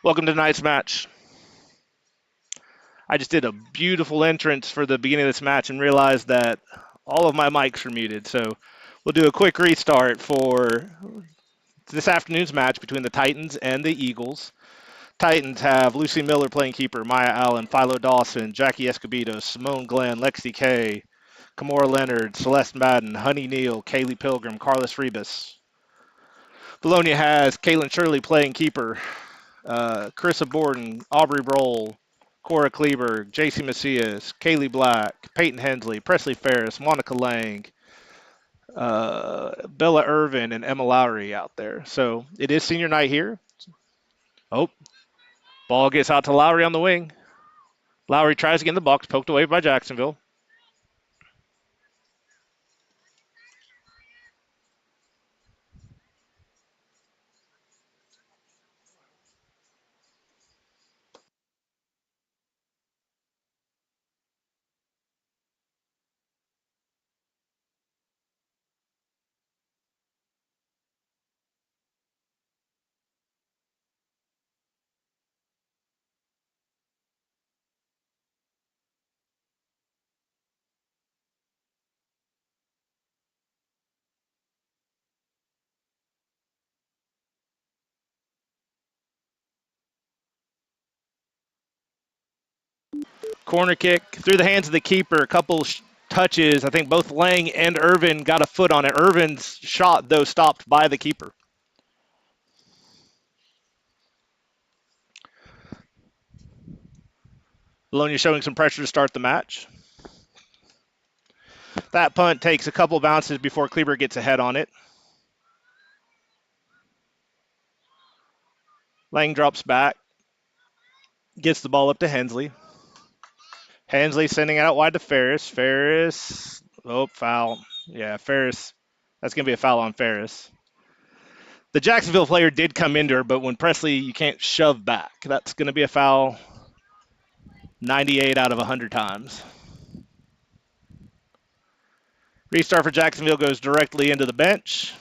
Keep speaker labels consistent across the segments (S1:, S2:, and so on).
S1: Welcome to tonight's match. I just did a beautiful entrance for the beginning of this match and realized that all of my mics are muted. So we'll do a quick restart for this afternoon's match between the Titans and the Eagles. Titans have Lucy Miller playing keeper, Maya Allen, Philo Dawson, Jackie Escobedo, Simone Glenn, Lexi Kay, Kamora Leonard, Celeste Madden, Honey Neal, Kaylee Pilgrim, Carlos Rebus. Vilonia has Caitlin Shirley playing keeper, Carissa Borden, Aubrey Broll, Cora Kleberg, JC Macias, Kaylee Black, Peyton Hensley, Presley Ferris, Monica Lang, Bella Irvin, and Emma Lowry out there. So it is senior night here. Oh, ball gets out to Lowry on the wing. Lowry tries to get in the box, poked away by Jacksonville. Corner kick through the hands of the keeper. A couple touches. I think both Lang and Irvin got a foot on it. Irvin's shot, though, stopped by the keeper. Bologna showing some pressure to start the match. That punt takes a couple bounces before Kleber gets ahead on it. Lang drops back, gets the ball up to Hensley. Hensley sending it out wide to Ferris. Ferris, oh, foul. Yeah, Ferris. That's going to be a foul on Ferris. The Jacksonville player did come into her, but when Presley, you can't shove back. That's going to be a foul 98 out of 100 times. Restart for Jacksonville goes directly into the bench.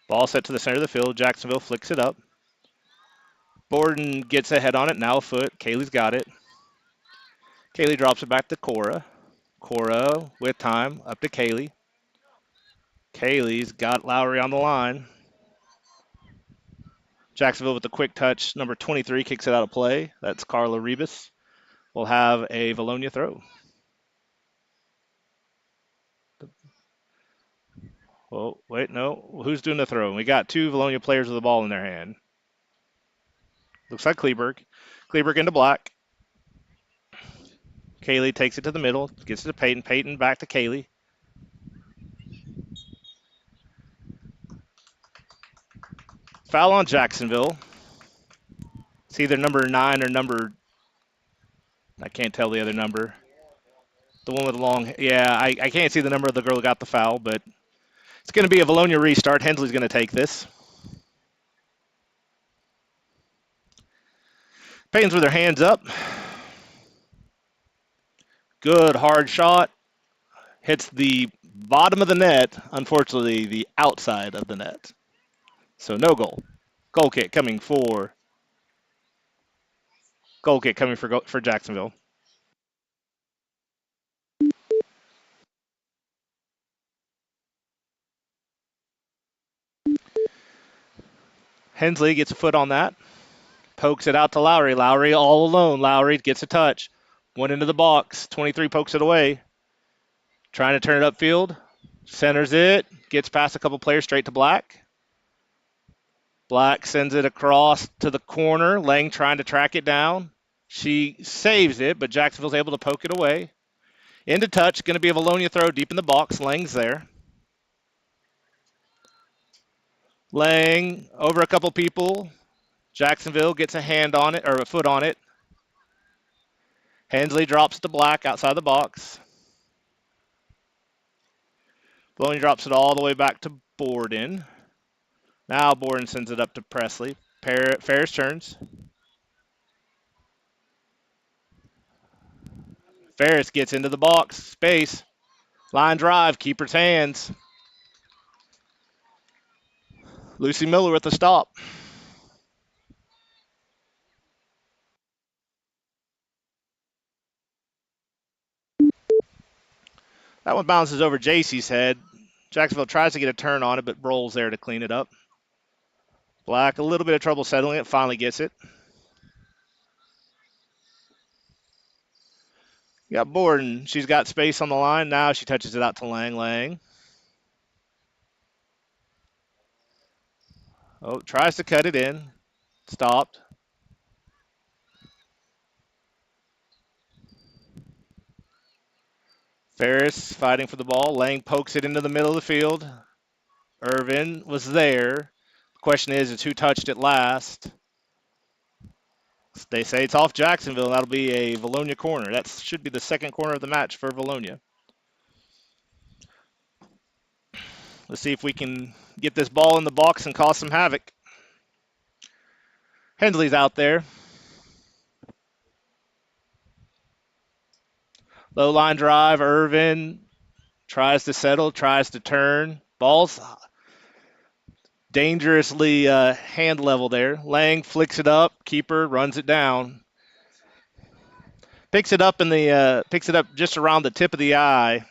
S1: Ball set to the center of the field. Jacksonville flicks it up. Borden gets ahead on it. Now a foot. Kaylee's got it. Kaylee drops it back to Cora. Cora with time. Up to Kaylee. Kaylee's got Lowry on the line. Jacksonville with the quick touch. Number 23 kicks it out of play. That's Carla Rebus. We'll have a Vilonia throw. Oh, wait, no. Who's doing the throw? We got two Vilonia players with the ball in their hand. Looks like Kleberg. Kleberg into Black. Kaylee takes it to the middle. Gets it to Peyton. Peyton back to Kaylee. Foul on Jacksonville. It's either number 9 or number... I can't tell the other number. The one with the long... Yeah, I can't see the number of the girl who got the foul, but it's going to be a Vilonia restart. Hensley's going to take this. Peyton's with her hands up. Good hard shot. Hits the bottom of the net. Unfortunately, the outside of the net. So no goal. Goal kick coming for... Goal kick coming for Jacksonville. Hensley gets a foot on that. Pokes it out to Lowry. Lowry all alone. Lowry gets a touch. One into the box. 23 pokes it away. Trying to turn it upfield. Centers it. Gets past a couple players straight to Black. Black sends it across to the corner. Lang trying to track it down. She saves it, but Jacksonville's able to poke it away. Into touch. Going to be a Vilonia throw deep in the box. Lang's there. Lang over a couple people. Jacksonville gets a hand on it, or a foot on it. Hensley drops to Black outside the box. Bologna drops it all the way back to Borden. Now Borden sends it up to Presley. Ferris turns. Ferris gets into the box. Space. Line drive. Keeper's hands. Lucy Miller with the stop. That one bounces over JC's head. Jacksonville tries to get a turn on it, but Broll's there to clean it up. Black, a little bit of trouble settling it. Finally gets it. You got Borden. She's got space on the line. Now she touches it out to Lang. Lang. Oh, tries to cut it in. Stopped. Ferris fighting for the ball. Lang pokes it into the middle of the field. Irvin was there. The question is who touched it last? They say it's off Jacksonville. That'll be a Vilonia corner. That should be the second corner of the match for Vilonia. Let's see if we can get this ball in the box and cause some havoc. Hensley's out there. Low line drive. Irvin tries to settle, tries to turn. Ball's dangerously hand level there. Lang flicks it up. Keeper runs it down. Picks it up just around the tip of the eye.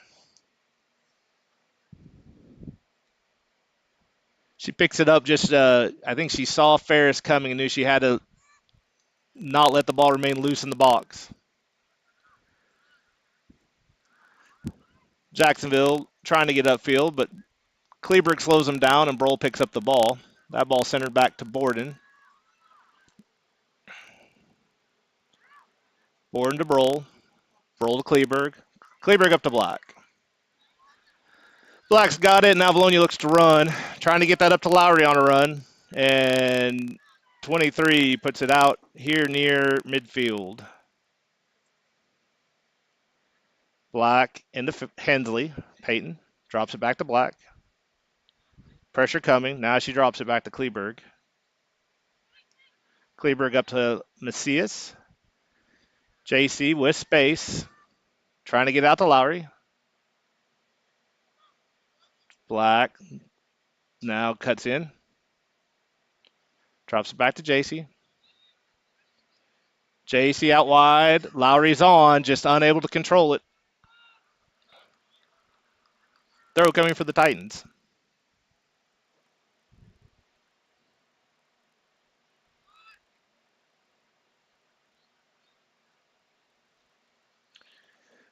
S1: She picks it up just. I think she saw Ferris coming and knew she had to not let the ball remain loose in the box. Jacksonville trying to get upfield, but Kleberg slows him down and Broll picks up the ball. That ball centered back to Borden. Borden to Broll. Broll to Kleberg. Kleberg up to Black. Black's got it. Now Vilonia looks to run. Trying to get that up to Lowry on a run. And 23 puts it out here near midfield. Black into Hensley. Peyton drops it back to Black. Pressure coming. Now she drops it back to Kleberg. Kleberg up to Macias. JC with space. Trying to get out to Lowry. Black now cuts in. Drops it back to JC. JC out wide. Lowry's on, just unable to control it. Throw coming for the Titans.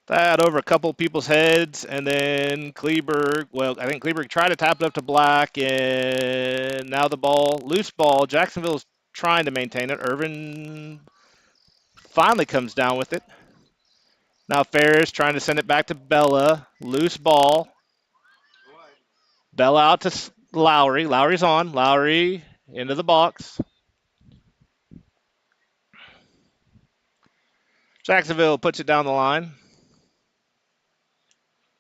S1: That over a couple people's heads, and then Kleberg. Well, I think Kleberg tried to tap it up to Black, and now the ball, loose ball. Jacksonville's trying to maintain it. Irvin finally comes down with it. Now Ferris trying to send it back to Bella. Loose ball. Bella out to Lowry. Lowry's on. Lowry into the box. Jacksonville puts it down the line.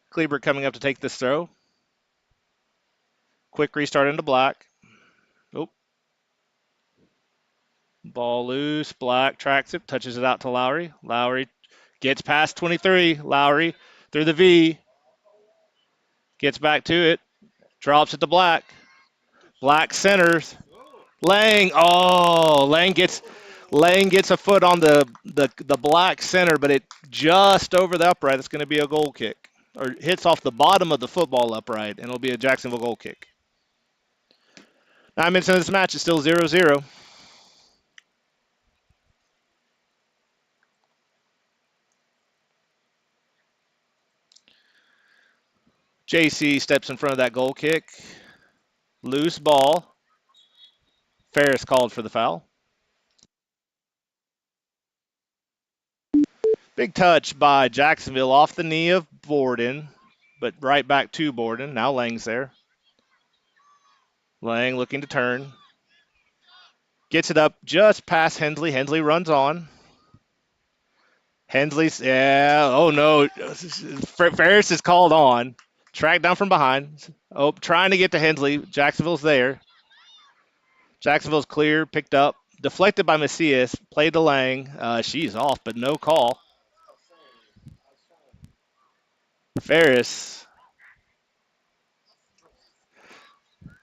S1: Kleber coming up to take this throw. Quick restart into Black. Oh. Ball loose. Black tracks it. Touches it out to Lowry. Lowry gets past 23. Lowry through the V. Gets back to it. Drops it to Black. Black centers. Lang. Oh, Lang gets a foot on the Black center, but it just over the upright. It's going to be a goal kick. Or hits off the bottom of the football upright, and it'll be a Jacksonville goal kick. 9 minutes into this match, it's still 0-0. JC steps in front of that goal kick. Loose ball. Ferris called for the foul. Big touch by Jacksonville off the knee of Borden, but right back to Borden. Now Lang's there. Lang looking to turn. Gets it up just past Hensley. Hensley runs on. Hensley's, yeah, oh no. Ferris is called on. Tracked down from behind. Oh, trying to get to Hensley. Jacksonville's there. Jacksonville's clear, picked up. Deflected by Macias. Played to Lang. She's off, but no call. Ferris.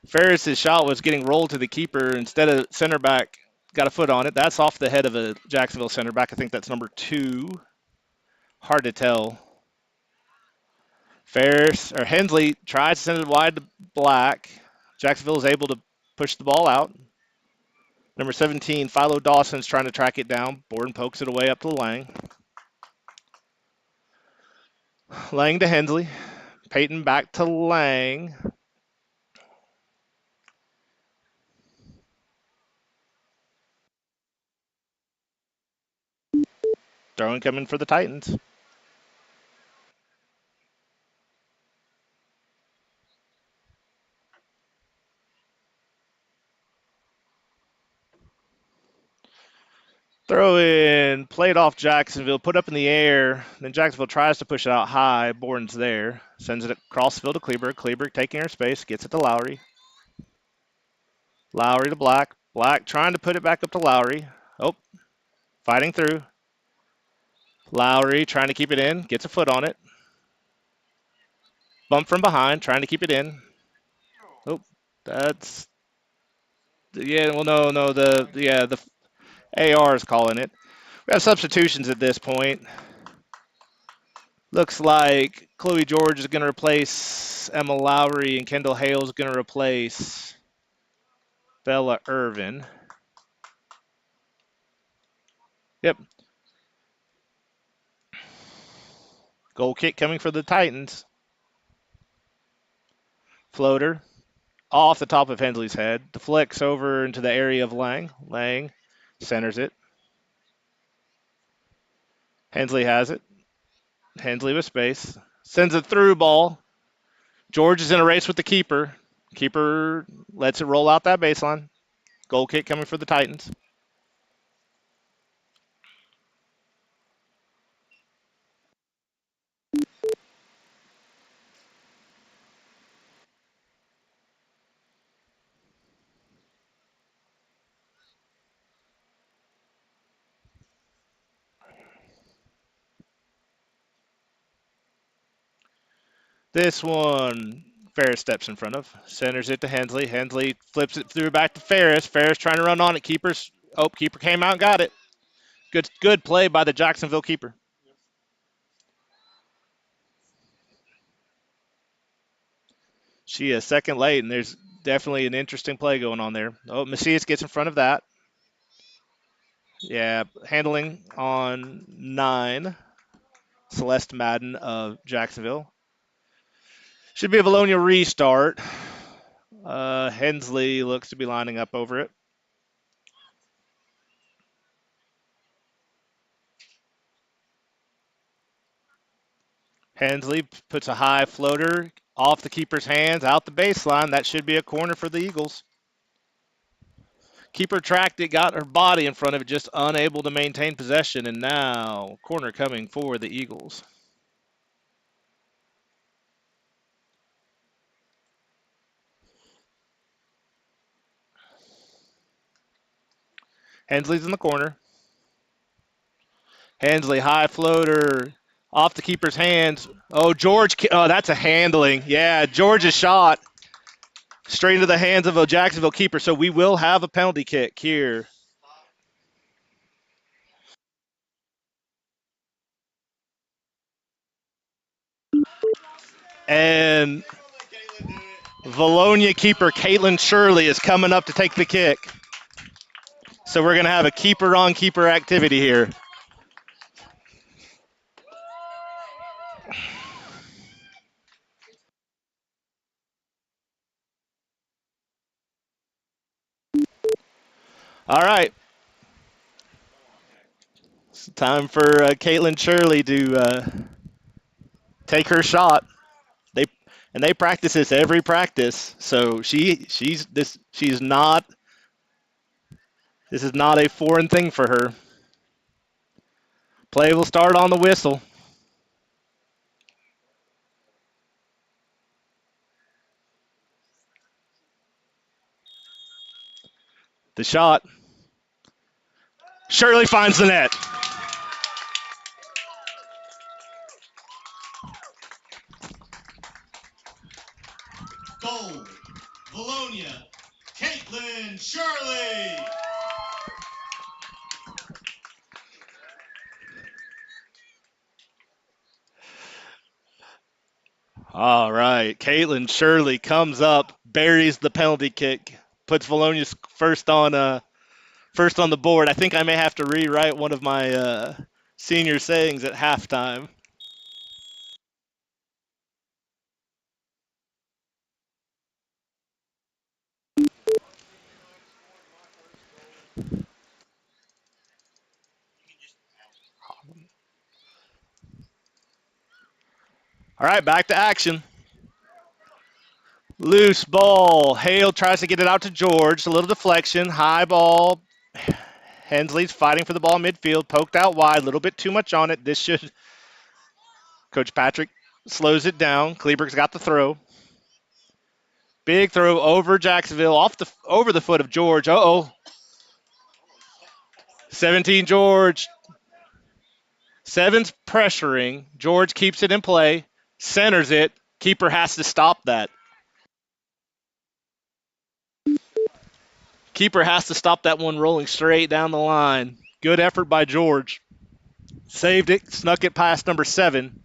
S1: Ferris's shot was getting rolled to the keeper instead of center back. Got a foot on it. That's off the head of a Jacksonville center back. I think that's number 2. Hard to tell. Ferris or Hensley tries to send it wide to Black. Jacksonville is able to push the ball out. Number 17, Philo Dawson's trying to track it down. Borden pokes it away up to Lang. Lang to Hensley. Peyton back to Lang. Throwing coming for the Titans. Throw in, played off Jacksonville, put up in the air. Then Jacksonville tries to push it out high. Borden's there. Sends it across the field to Kleberg. Kleberg taking her space, gets it to Lowry. Lowry to Black. Black trying to put it back up to Lowry. Oh, fighting through. Lowry trying to keep it in, gets a foot on it. Bump from behind, trying to keep it in. Oh, that's well, no, the AR is calling it. We have substitutions at this point. Looks like Chloe George is going to replace Emma Lowry and Kendall Hale is going to replace Bella Irvin. Yep. Goal kick coming for the Titans. Floater off the top of Hensley's head. Deflects over into the area of Lang. Lang centers it. Hensley has it. Hensley with space. Sends a through ball. George is in a race with the keeper. Keeper lets it roll out that baseline. Goal kick coming for the Titans. This one, Ferris steps in front of. Centers it to Hensley. Hensley flips it through back to Ferris. Ferris trying to run on it. Keeper came out and got it. Good play by the Jacksonville keeper. She is second late, and there's definitely an interesting play going on there. Oh, Macias gets in front of that. Yeah, handling on 9. Celeste Madden of Jacksonville. Should be a Vilonia restart. Hensley looks to be lining up over it. Hensley puts a high floater off the keeper's hands, out the baseline. That should be a corner for the Eagles. Keeper tracked it, got her body in front of it, just unable to maintain possession, and now corner coming for the Eagles. Hensley's in the corner. Hensley, high floater, off the keeper's hands. Oh, George, that's a handling. Yeah, George's shot straight into the hands of a Jacksonville keeper, so we will have a penalty kick here. And Vilonia keeper Caitlin Shirley is coming up to take the kick. So we're going to have a keeper-on-keeper activity here. All right. It's time for Caitlin Shirley to take her shot. They practice this every practice, so she's not. This is not a foreign thing for her. Play will start on the whistle. The shot. Shirley finds the net.
S2: Goal, Vilonia, Caitlin Shirley.
S1: All right. Caitlin Shirley comes up, buries the penalty kick, puts Vilonia's first on the board. I think I may have to rewrite one of my senior sayings at halftime. All right, back to action. Loose ball. Hale tries to get it out to George. A little deflection. High ball. Hensley's fighting for the ball in midfield. Poked out wide. A little bit too much on it. This should. Coach Patrick slows it down. Kleberg's got the throw. Big throw over Jacksonville, over the foot of George. Uh-oh. 17 George. Seven's pressuring. George keeps it in play. Centers it. Keeper has to stop that. Keeper has to stop that one rolling straight down the line. Good effort by George. Saved it, snuck it past number 7.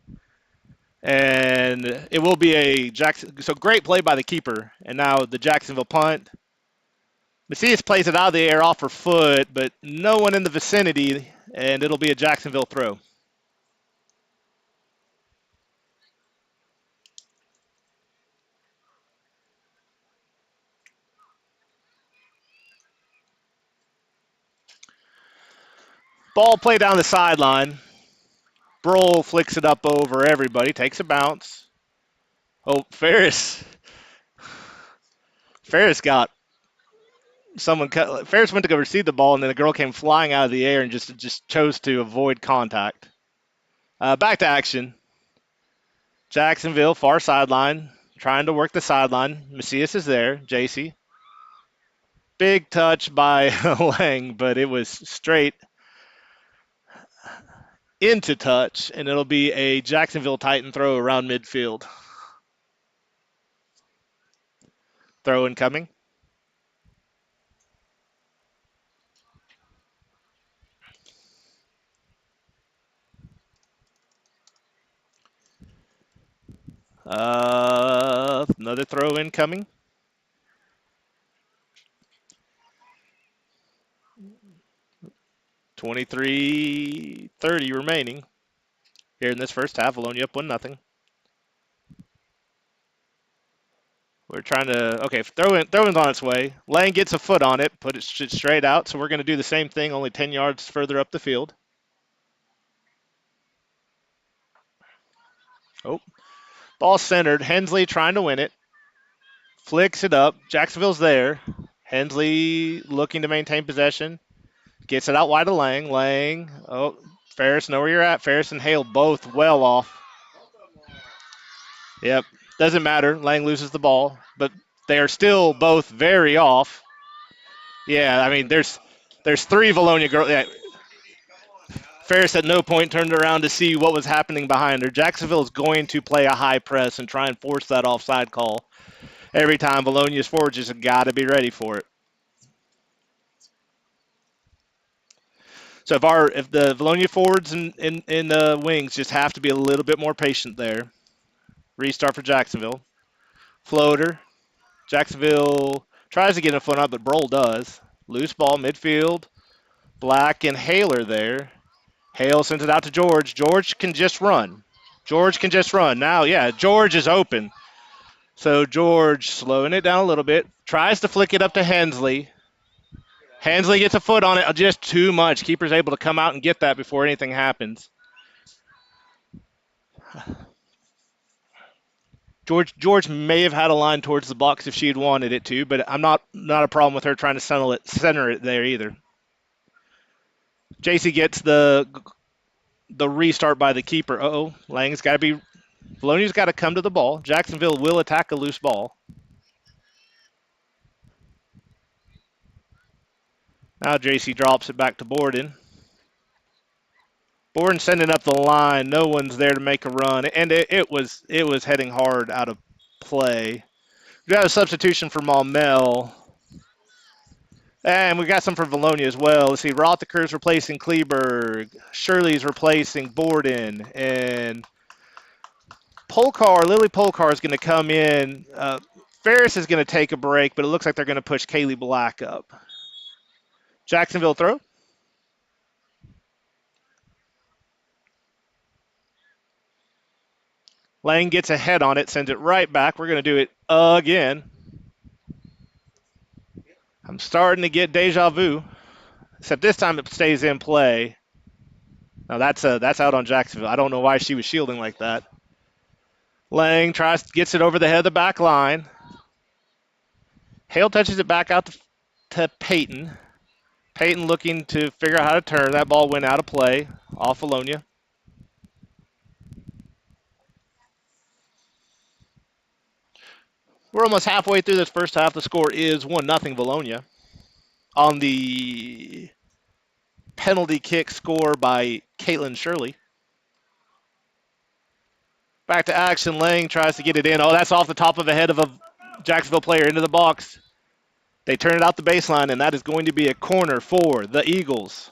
S1: And it will be a Jackson. So great play by the keeper. And now the Jacksonville punt. Macias plays it out of the air off her foot, but no one in the vicinity, and it'll be a Jacksonville throw. Ball play down the sideline. Brohl flicks it up over everybody, takes a bounce. Oh, Ferris got someone cut. Ferris went to go receive the ball, and then the girl came flying out of the air and just chose to avoid contact. Back to action. Jacksonville, far sideline, trying to work the sideline. Macias is there. JC. Big touch by Lang, but it was straight into touch, and it'll be a Jacksonville Titan throw around midfield. Throw incoming. Another throw incoming. 23-30 remaining here in this first half. Vilonia up 1-0. We're trying to, okay, throw-in's on its way. Lang gets a foot on it, put it straight out, so we're going to do the same thing, only 10 yards further up the field. Oh, ball centered. Hensley trying to win it. Flicks it up. Jacksonville's there. Hensley looking to maintain possession. Gets it out wide to Lang. Lang, oh, Ferris, know where you're at. Ferris and Hale both well off. Yep, doesn't matter. Lang loses the ball, but they are still both very off. Yeah, I mean, there's 3 Vilonia girls. Yeah. Ferris at no point turned around to see what was happening behind her. Jacksonville is going to play a high press and try and force that offside call every time. Vilonia's forwards just got to be ready for it. So if the Vilonia forwards and in the wings just have to be a little bit more patient there. Restart for Jacksonville. Floater. Jacksonville tries to get a foot on, but Brohl does. Loose ball midfield. Black and Haler there. Hale sends it out to George. George can just run. Now, yeah, George is open. So George slowing it down a little bit. Tries to flick it up to Hensley. Hensley gets a foot on it, just too much. Keeper's able to come out and get that before anything happens. George may have had a line towards the box if she had wanted it to, but I'm not a problem with her trying to center it there either. JC gets the restart by the keeper. Uh-oh, Lang's got to be – Vilonia's got to come to the ball. Jacksonville will attack a loose ball. Now JC drops it back to Borden. Borden sending up the line. No one's there to make a run, and it was heading hard out of play. We got a substitution for Maumelle. And we got some for Vilonia as well. Let's see. Rothaker's replacing Kleberg. Shirley's replacing Borden. And Lily Polkar is going to come in. Ferris is going to take a break, but it looks like they're going to push Kaylee Black up. Jacksonville throw. Lang gets a head on it, sends it right back. We're going to do it again. I'm starting to get deja vu, except this time it stays in play. Now that's out on Jacksonville. I don't know why she was shielding like that. Lang gets it over the head of the back line. Hale touches it back out to Peyton. Peyton looking to figure out how to turn. That ball went out of play off Vilonia. We're almost halfway through this first half. The score is 1-0 Vilonia. On the penalty kick score by Caitlin Shirley. Back to action. Lang tries to get it in. Oh, that's off the top of the head of a Jacksonville player into the box. They turn it out the baseline, and that is going to be a corner for the Eagles.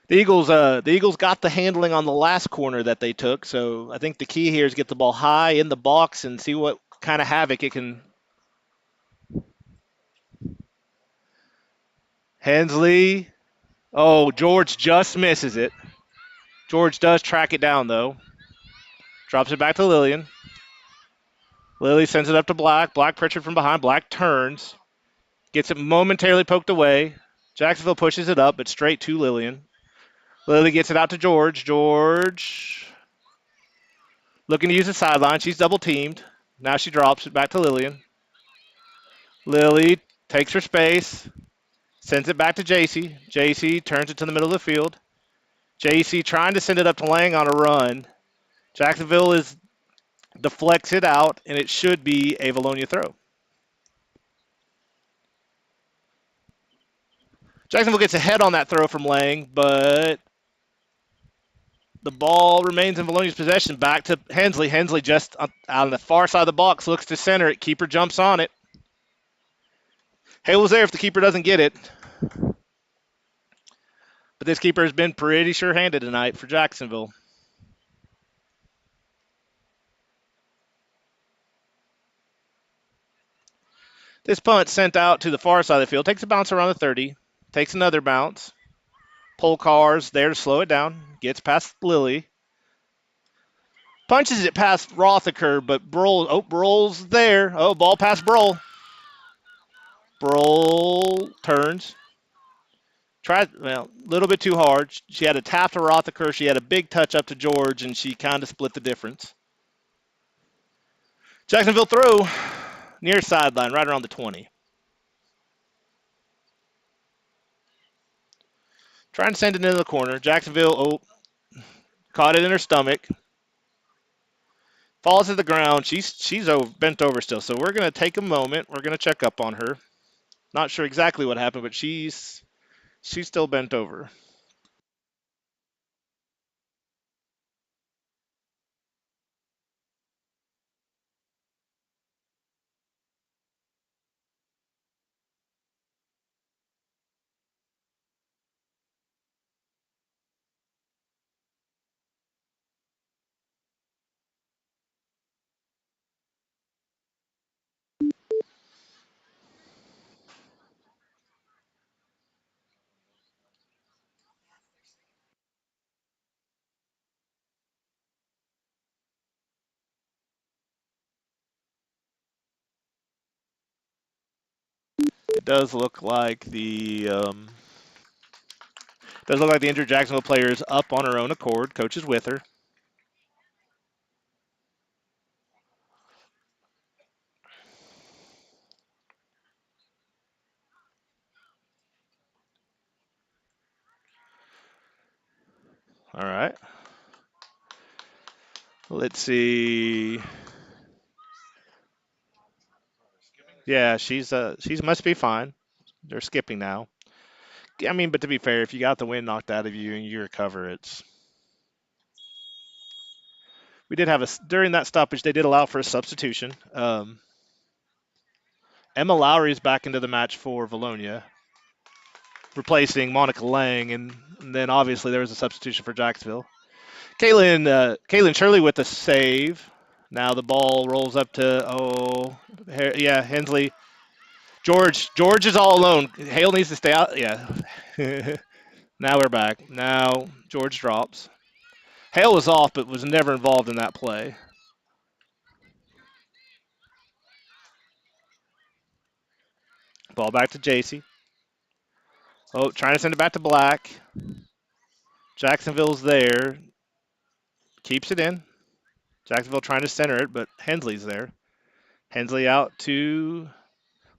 S1: The Eagles got the handling on the last corner that they took, so I think the key here is get the ball high in the box and see what kind of havoc it can. Hensley. Oh, George just misses it. George does track it down, though. Drops it back to Lillian. Lily sends it up to Black. Black Pritchard from behind. Black turns. Gets it momentarily poked away. Jacksonville pushes it up, but straight to Lillian. Lily gets it out to George. George looking to use the sideline. She's double teamed. Now she drops it back to Lillian. Lily takes her space. Sends it back to JC. JC turns it to the middle of the field. JC trying to send it up to Lang on a run. Jacksonville deflects it out, and it should be a Vilonia throw. Jacksonville gets ahead on that throw from Lang, but the ball remains in Vilonia's possession. Back to Hensley. Hensley just out on the far side of the box, looks to center it. Keeper jumps on it. Hale was there if the keeper doesn't get it. But this keeper has been pretty sure-handed tonight for Jacksonville. This punt sent out to the far side of the field. Takes a bounce around the 30. Takes another bounce. Polkar's there to slow it down. Gets past Lily. Punches it past Rothaker, but Broll's there. Oh, ball past Broll. Broll turns. Tried, well, a little bit too hard. She had a tap to Rothaker. She had a big touch up to George, and she kind of split the difference. Jacksonville throw near sideline, right around the 20. Trying to send it into the corner. Jacksonville, caught it in her stomach. Falls to the ground. She's bent over still. So we're going to take a moment. We're going to check up on her. Not sure exactly what happened, but she's still bent over. It does look like the injured Jacksonville player is up on her own accord. Coach is with her. All right. Let's see. Yeah, she's must be fine. They're skipping now. I mean, but to be fair, if you got the wind knocked out of you and you recover, we did have during that stoppage they did allow for a substitution. Emma Lowry's back into the match for Vilonia, replacing Monica Lang, and then obviously there was a substitution for Jacksonville. Caitlin Shirley with the save. Now the ball rolls up to yeah, Hensley. George is all alone. Hale needs to stay out. Yeah. Now we're back. Now George drops. Hale was off, but was never involved in that play. Ball back to JC. Oh, trying to send it back to Black. Jacksonville's there. Keeps it in. Jacksonville trying to center it, but Hensley's there. Hensley out to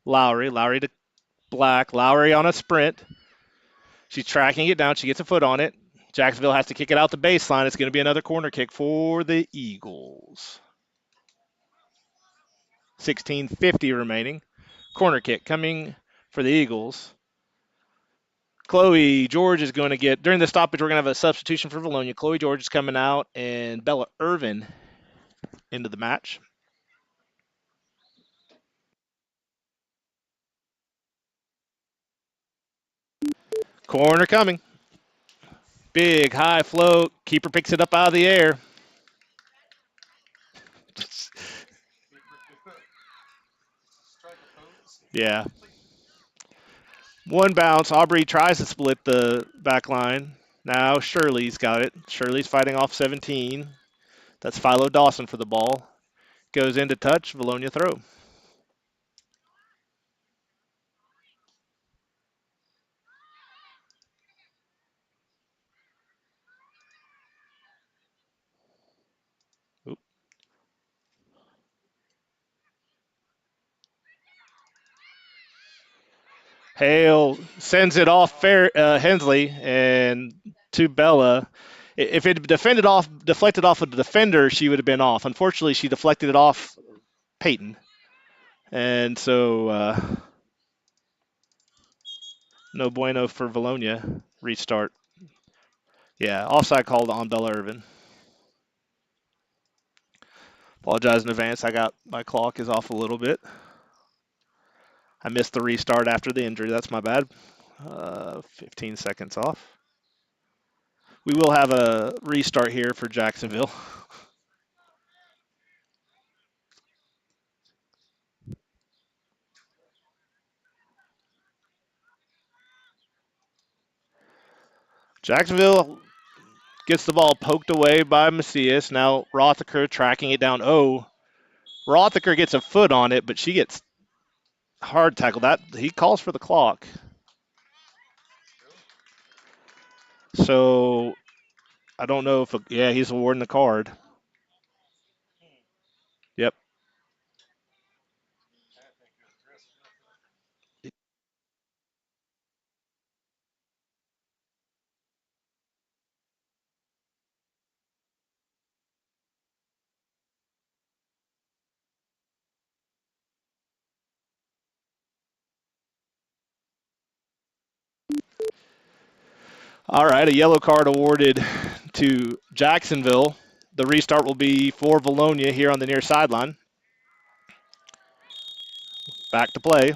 S1: Lowry. Lowry to Black. Lowry on a sprint. She's tracking it down. She gets a foot on it. Jacksonville has to kick it out the baseline. It's going to be another corner kick for the Eagles. 16:50 remaining. Corner kick coming for the Eagles. Chloe George is going to get, during the stoppage, we're going to have a substitution for Vilonia. Chloe George is coming out, and Bella Irvin into the match. Corner coming. Big high float. Keeper picks it up out of the air. Yeah. One bounce. Aubrey tries to split the back line. Now Shirley's got it. Shirley's fighting off 17. That's Philo Dawson for the ball. Goes into touch. Vilonia throw. Oop. Hale sends it off Hensley and to Bella. If it deflected off of the defender, she would have been off. Unfortunately, she deflected it off Peyton, and so no bueno for Vilonia. Restart. Yeah, offside called on Bella Irvin. Apologize in advance. I got my clock is off a little bit. I missed the restart after the injury. That's my bad. 15 seconds off. We will have a restart here for Jacksonville. Jacksonville gets the ball poked away by Macias. Now Rothaker tracking it down. Oh, Rothaker gets a foot on it, but she gets hard tackled. That he calls for the clock. So I don't know if yeah, he's awarding the card. Yep. All right, a yellow card awarded to Jacksonville. The restart will be for Vilonia here on the near sideline. Back to play.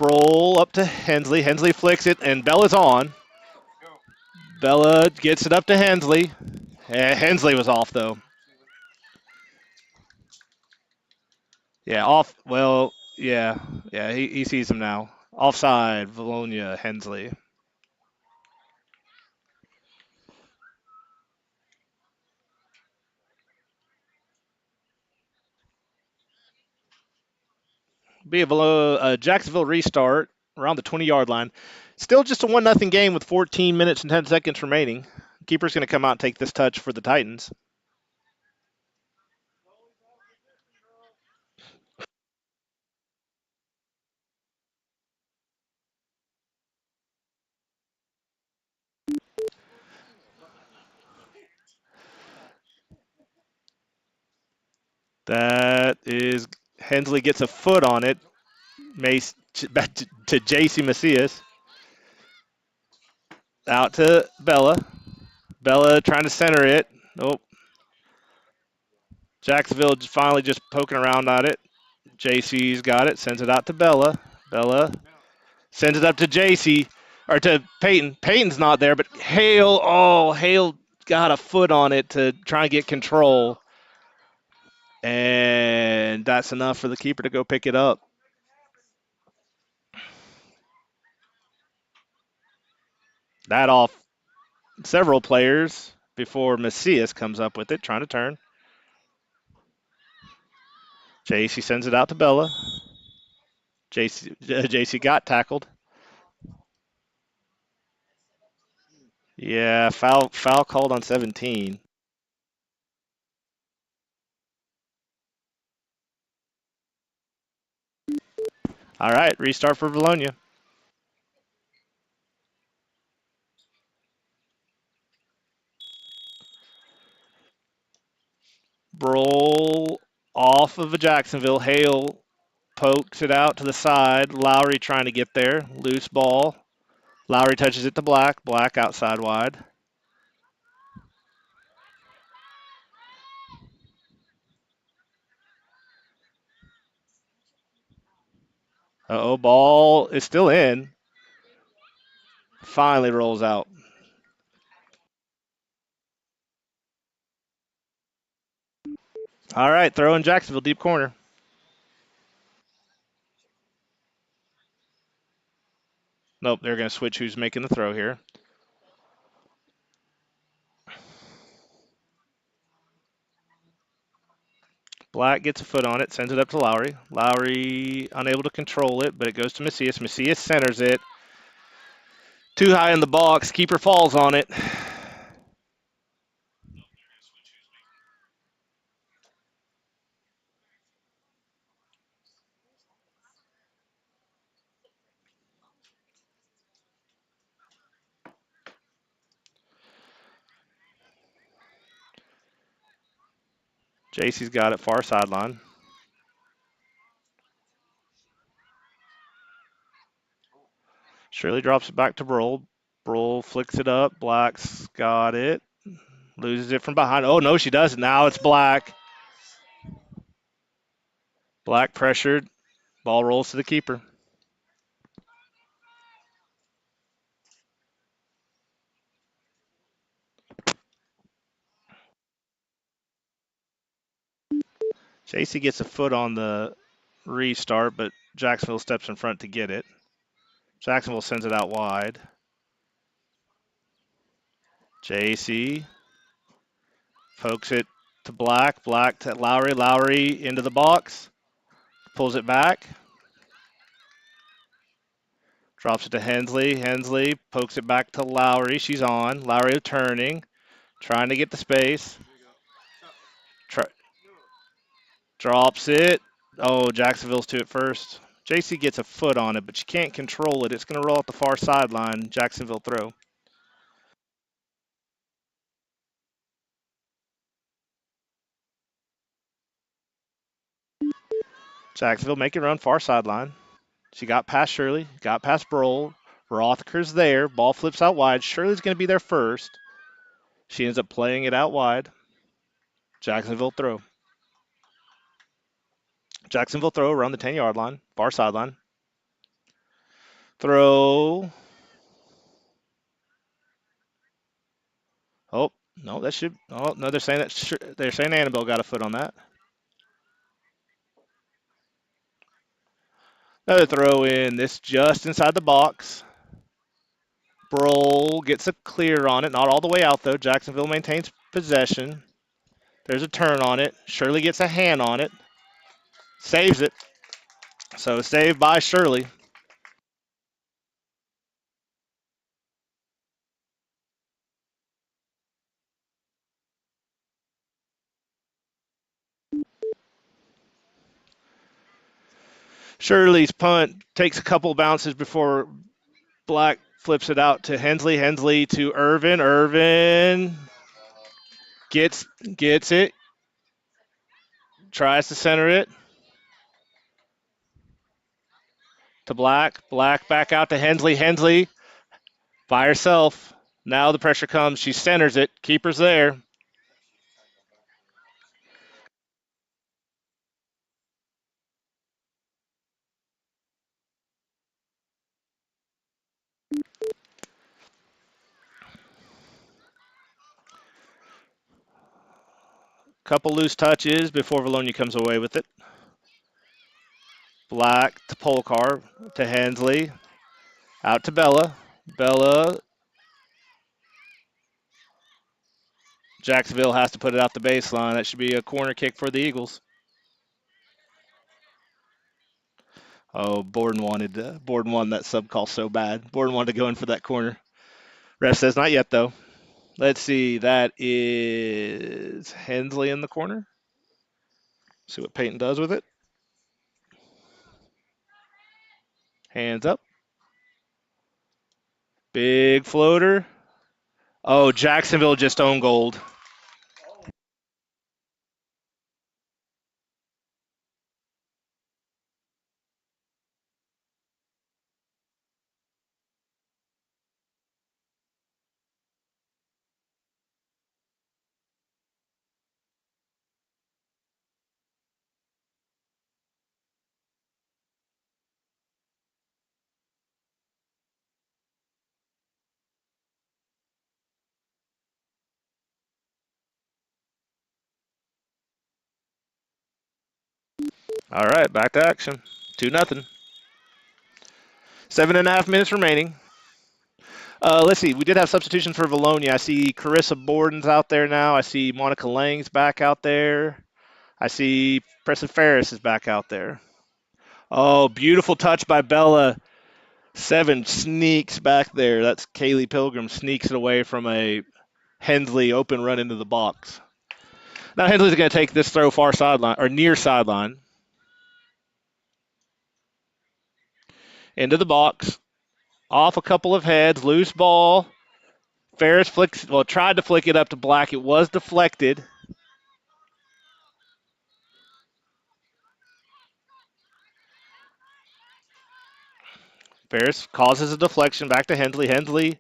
S1: Roll up to Hensley. Hensley flicks it, and Bella's on. Bella gets it up to Hensley. Hensley was off, though. Yeah, off. Well, yeah. Yeah, he sees him now. Offside, Vilonia, Hensley. Be a Jacksonville restart around the 20-yard line. Still just a 1-0 game with 14 minutes and 10 seconds remaining. Keeper's going to come out and take this touch for the Titans. That is Hensley gets a foot on it. Mace back to JC Macias. Out to Bella. Bella trying to center it. Nope. Jacksonville finally just poking around at it. JC's got it, sends it out to Bella. Bella sends it up to JC, or to Peyton. Peyton's not there, but Hale got a foot on it to try and get control. And that's enough for the keeper to go pick it up. That off several players before Macias comes up with it, trying to turn. JC sends it out to Bella. JC got tackled. Yeah, foul called on 17. All right, restart for Vilonia. Roll off of a Jacksonville. Hale pokes it out to the side. Lowry trying to get there. Loose ball. Lowry touches it to Black. Black outside wide. Uh-oh, ball is still in. Finally rolls out. All right, throw in Jacksonville, deep corner. Nope, they're going to switch who's making the throw here. Black gets a foot on it, sends it up to Lowry. Lowry unable to control it, but it goes to Macias. Macias centers it. Too high in the box. Keeper falls on it. JC's got it, far sideline. Shirley drops it back to Broll. Broll flicks it up. Black's got it. Loses it from behind. Oh, no, she doesn't. Now it's Black. Black pressured. Ball rolls to the keeper. JC gets a foot on the restart, but Jacksonville steps in front to get it. Jacksonville sends it out wide. JC pokes it to Black. Black to Lowry. Lowry into the box. Pulls it back. Drops it to Hensley. Hensley pokes it back to Lowry. She's on. Lowry turning. Trying to get the space. Drops it. Oh, Jacksonville's to it first. JC gets a foot on it, but she can't control it. It's going to roll out the far sideline. Jacksonville throw. Jacksonville make it run far sideline. She got past Shirley, got past Broll. Rothker's there. Ball flips out wide. Shirley's going to be there first. She ends up playing it out wide. Jacksonville throw. Jacksonville throw around the 10-yard line, far sideline. Throw. Oh, no, that should. Oh, no, they're saying Annabelle got a foot on that. Another throw in. This just inside the box. Broll gets a clear on it. Not all the way out, though. Jacksonville maintains possession. There's a turn on it. Shirley gets a hand on it. Saves it. So saved by Shirley. Shirley's punt takes a couple bounces before Black flips it out to Hensley. Hensley to Irvin. Irvin gets it. Tries to center it. To Black. Black back out to Hensley. Hensley by herself. Now the pressure comes. She centers it. Keeper's there. Couple loose touches before Vilonia comes away with it. Black to Polcar to Hensley. Out to Bella. Bella. Jacksonville has to put it out the baseline. That should be a corner kick for the Eagles. Oh, Borden wanted that sub call so bad. Borden wanted to go in for that corner. Ref says not yet though. Let's see. That is Hensley in the corner. See what Peyton does with it. Hands up. Big floater. Oh, Jacksonville just owned gold. All right, back to action. 2-0. 7.5 minutes remaining. Let's see. We did have substitutions for Vilonia. I see Carissa Borden's out there now. I see Monica Lang's back out there. I see Preston Ferris is back out there. Oh, beautiful touch by Bella. 7 sneaks back there. That's Kaylee Pilgrim sneaks it away from a Hensley open run into the box. Now Hensley's going to take this throw far sideline or near sideline into the box. Off a couple of heads, loose ball. Ferris tried to flick it up to Black. It was deflected. Ferris causes a deflection back to Hensley. Hensley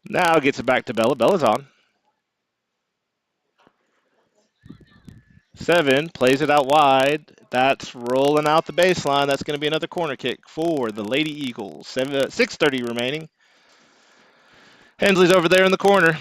S1: now gets it back to Bella. Bella's on. 7 plays it out wide. That's rolling out the baseline. That's going to be another corner kick for the Lady Eagles. 6:30 remaining. Hensley's over there in the corner.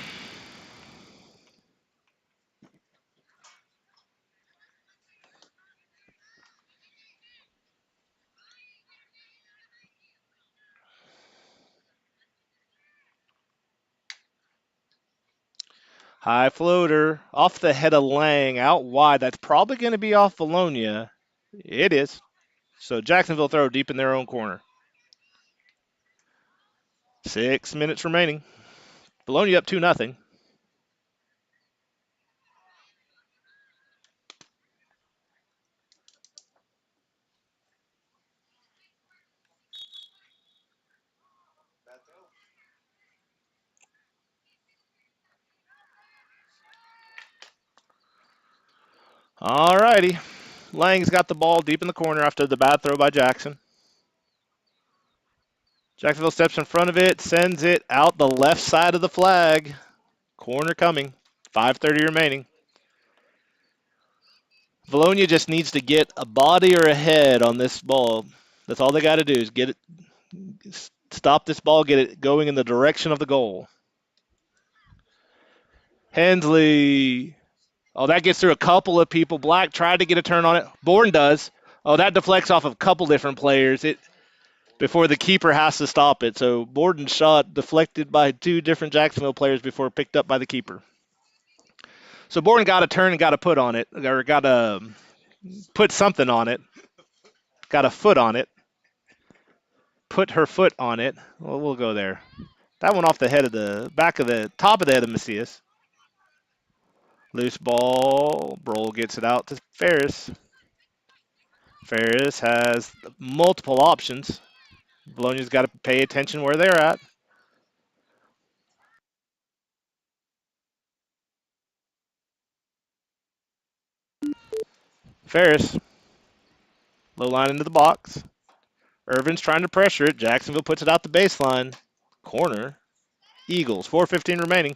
S1: High floater off the head of Lang out wide. That's probably going to be off Vilonia. It is. So Jacksonville throw deep in their own corner. 6 minutes remaining. Vilonia up 2-0. All righty. Lang's got the ball deep in the corner after the bad throw by Jackson. Jacksonville steps in front of it, sends it out the left side of the flag. Corner coming. 5:30 remaining. Vilonia just needs to get a body or a head on this ball. That's all they got to do is get it, stop this ball, get it going in the direction of the goal. Hensley. Oh, that gets through a couple of people. Black tried to get a turn on it. Bourne does. Oh, that deflects off of a couple different players. Before the keeper has to stop it. So Borden's shot deflected by 2 different Jacksonville players before picked up by the keeper. So Borden got a turn and got a put on it, or got a put something on it, got a foot on it, put her foot on it. Well, we'll go there. That one off the head of the back of the top of the head of Macias. Loose ball. Broll gets it out to Ferris. Ferris has multiple options. Bologna's got to pay attention where they're at. Ferris. Low line into the box. Irvin's trying to pressure it. Jacksonville puts it out the baseline. Corner. Eagles. 4:15 remaining.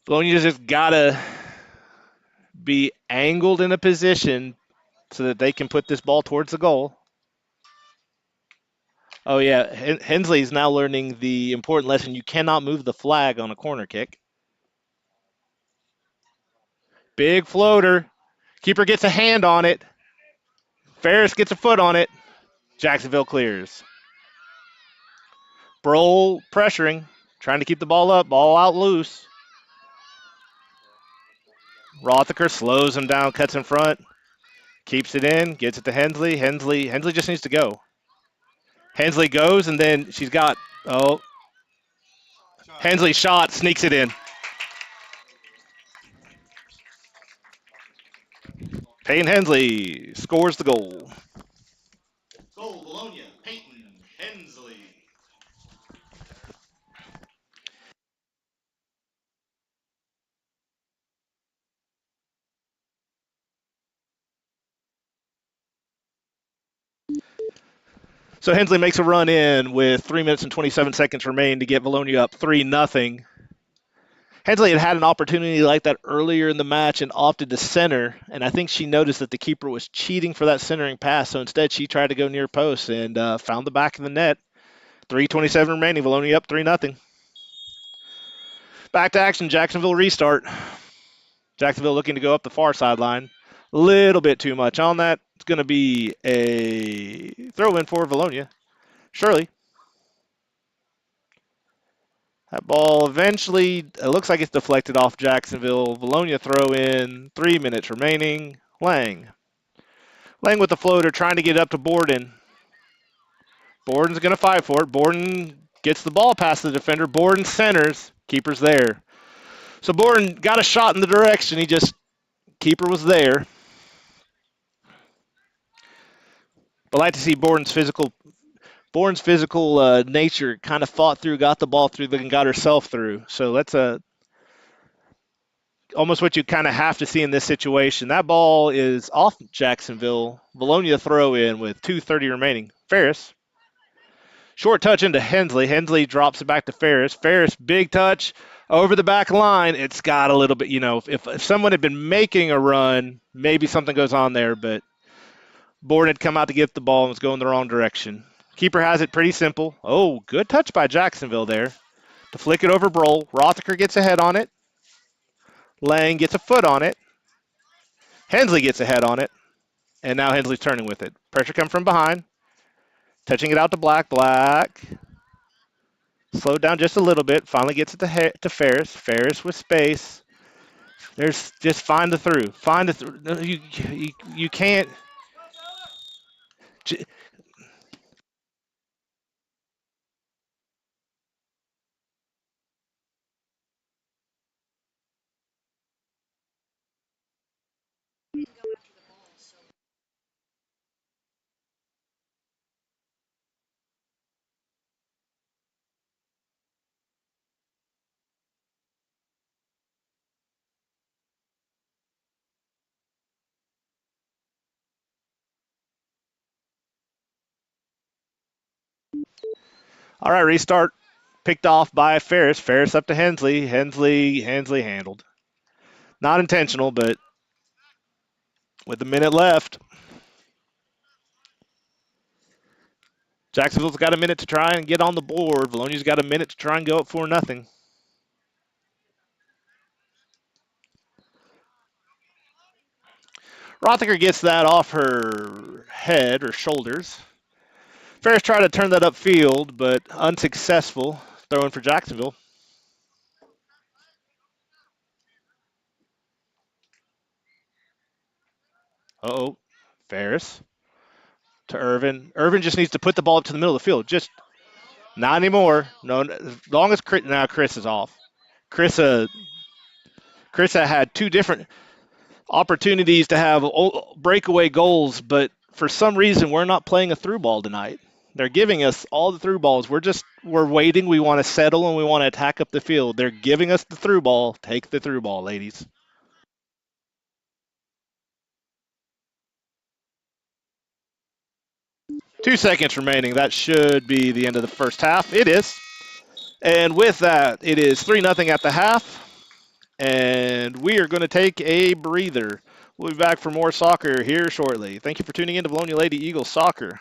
S1: Bologna's just got to be angled in a position so that they can put this ball towards the goal. Oh yeah, Hensley's now learning the important lesson: you cannot move the flag on a corner kick. Big floater. Keeper gets a hand on it. Ferris gets a foot on it. Jacksonville clears. Broll pressuring, trying to keep the ball up, ball out loose. Rothaker slows him down, cuts in front, keeps it in, gets it to Hensley. Hensley just needs to go. Hensley goes, and then she's got, oh, Hensley shot, sneaks it in. Peyton Hensley scores the goal.
S2: Goal, Vilonia, Peyton Hensley.
S1: So Hensley makes a run in with 3 minutes and 27 seconds remaining to get Vilonia up 3-0. Hensley had an opportunity like that earlier in the match and opted to center, and I think she noticed that the keeper was cheating for that centering pass, so instead she tried to go near post and found the back of the net. 3:27 remaining, Vilonia up 3-0. Back to action, Jacksonville restart. Jacksonville looking to go up the far sideline. A little bit too much on that. It's going to be a throw in for Vilonia. Shirley. That ball eventually, it looks like it's deflected off Jacksonville. Vilonia throw in, 3 minutes remaining. Lang. Lang with the floater, trying to get up to Borden. Borden's going to fight for it. Borden gets the ball past the defender. Borden centers. Keeper's there. So Borden got a shot in the direction. Keeper was there. But I like to see Borden's physical nature kind of fought through, got the ball through, and got herself through. So that's almost what you kind of have to see in this situation. That ball is off Jacksonville. Vilonia throw in with 2:30 remaining. Ferris. Short touch into Hensley. Hensley drops it back to Ferris. Ferris, big touch over the back line. It's got a little bit, if someone had been making a run, maybe something goes on there, but Borden had come out to get the ball and was going the wrong direction. Keeper has it pretty simple. Oh, good touch by Jacksonville there to flick it over Broll. Rothaker gets a head on it. Lang gets a foot on it. Hensley gets a head on it. And now Hensley's turning with it. Pressure comes from behind. Touching it out to Black. Black. Slowed down just a little bit. Finally gets it to Ferris. Ferris with space. There's just find the through. Find the through. No, you can't. All right, restart. Picked off by Ferris. Ferris up to Hensley. Hensley handled. Not intentional, but with a minute left, Jacksonville's got a minute to try and get on the board. Vilonia's got a minute to try and go up 4-0. Rothaker gets that off her head or shoulders. Ferris tried to turn that upfield, but unsuccessful. Throwing for Jacksonville. Uh-oh. Ferris to Irvin. Irvin just needs to put the ball up to the middle of the field. Just not anymore. No, as long as Chris is off. Chris, uh, Chris had two different opportunities to have breakaway goals, but for some reason we're not playing a through ball tonight. They're giving us all the through balls. We're waiting. We want to settle and we want to attack up the field. They're giving us the through ball. Take the through ball, ladies. 2 seconds remaining. That should be the end of the first half. It is. And with that, it is 3-0 at the half. And we are going to take a breather. We'll be back for more soccer here shortly. Thank you for tuning in to Vilonia Lady Eagles Soccer.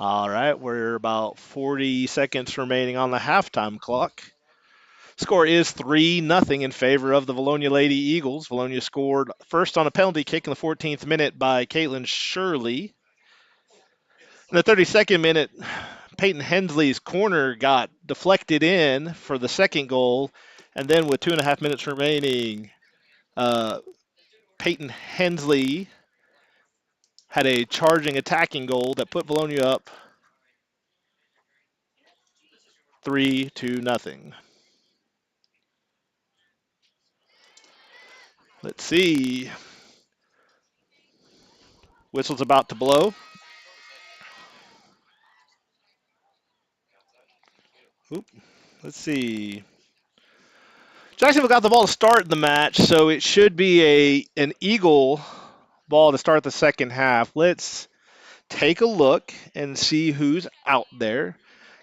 S1: All right, we're about 40 seconds remaining on the halftime clock. Score is 3-0 in favor of the Vilonia Lady Eagles. Vilonia scored first on a penalty kick in the 14th minute by Caitlin Shirley. In the 32nd minute, Peyton Hensley's corner got deflected in for the second goal. And then with 2.5 minutes remaining, Peyton Hensley had a charging attacking goal that put Vilonia up 3-0. Let's see. Whistle's about to blow. Oop. Let's see. Jacksonville got the ball to start the match, so it should be an Eagle ball to start the second half. Let's take a look and see who's out there.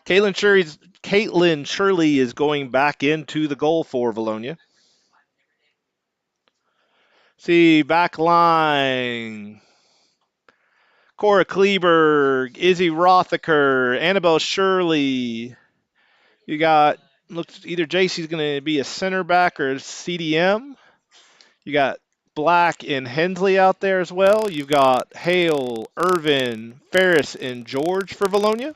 S1: Caitlin Shirley is going back into the goal for Vilonia. See, back line. Cora Kleberg, Izzy Rothaker, Annabelle Shirley. You got, looks either JC's going to be a center back or a CDM. You got Black and Hensley out there as well. You've got Hale, Irvin, Ferris, and George for Vilonia.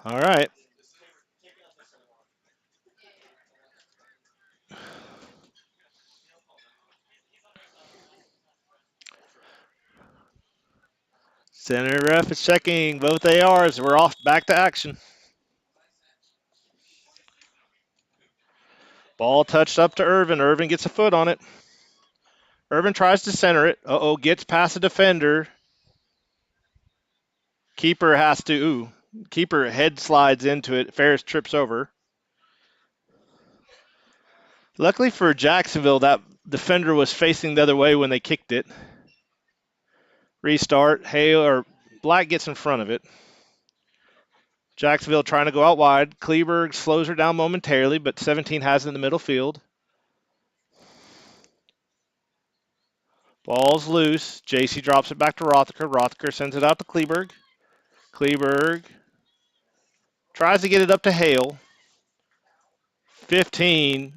S1: All right. Center ref is checking both ARs. We're off back to action. Ball touched up to Irvin. Irvin gets a foot on it. Irvin tries to center it. Uh-oh, gets past the defender. Keeper has to, keeper head slides into it. Ferris trips over. Luckily for Jacksonville, that defender was facing the other way when they kicked it. Restart. Hale or Black gets in front of it. Jacksonville trying to go out wide. Kleberg slows her down momentarily, but 17 has it in the middle field. Ball's loose. JC drops it back to Rothaker. Rothaker sends it out to Kleberg. Kleberg tries to get it up to Hale. 15.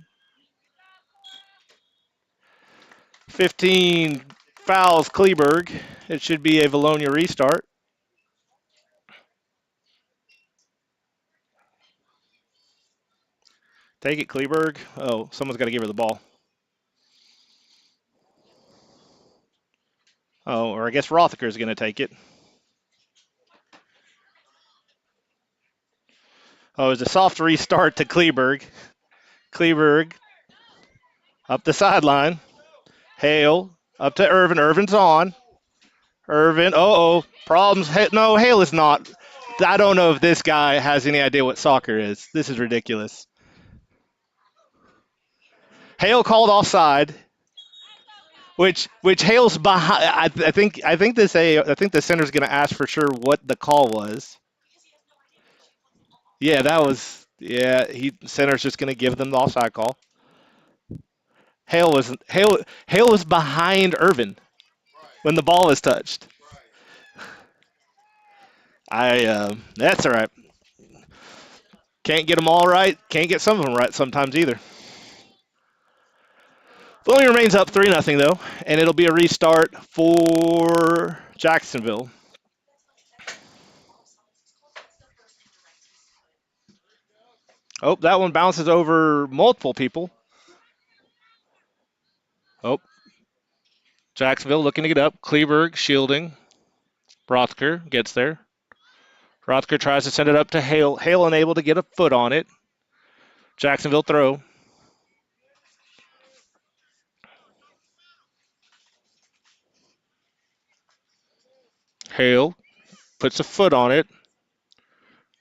S1: 15 fouls Kleberg. It should be a Vilonia restart. Take it, Kleberg. Oh, someone's got to give her the ball. Oh, or I guess Rothaker's going to take it. Oh, it's a soft restart to Kleberg. Kleberg up the sideline. Hale up to Irvin. Irvin's on. Irvin. Problems. No, Hale is not. I don't know if this guy has any idea what soccer is. This is ridiculous. Hale called offside, which Hale's behind. I think the center's going to ask for sure what the call was. Yeah, that was. Yeah, center's just going to give them the offside call. Hale was behind Irvin when the ball was touched. That's all right. Can't get them all right. Can't get some of them right sometimes either. Vilonia remains up 3-0 though, and it'll be a restart for Jacksonville. Oh, that one bounces over multiple people. Oh, Jacksonville looking to get up. Kleberg shielding. Rothker gets there. Rothker tries to send it up to Hale. Hale unable to get a foot on it. Jacksonville throw. Hale puts a foot on it.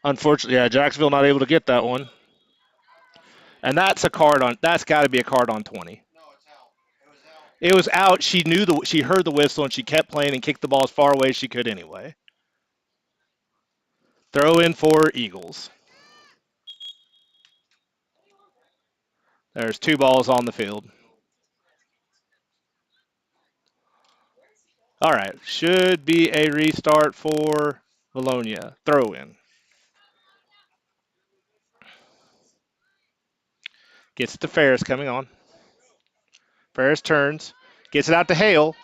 S1: Unfortunately, yeah, Jacksonville not able to get that one. And that's got to be a card on 20. It was out. She heard the whistle and she kept playing and kicked the ball as far away as she could anyway. Throw in for Eagles. There's 2 balls on the field. All right, should be a restart for Vilonia. Throw in. Gets it to Ferris coming on. Ferris turns. Gets it out to Hale.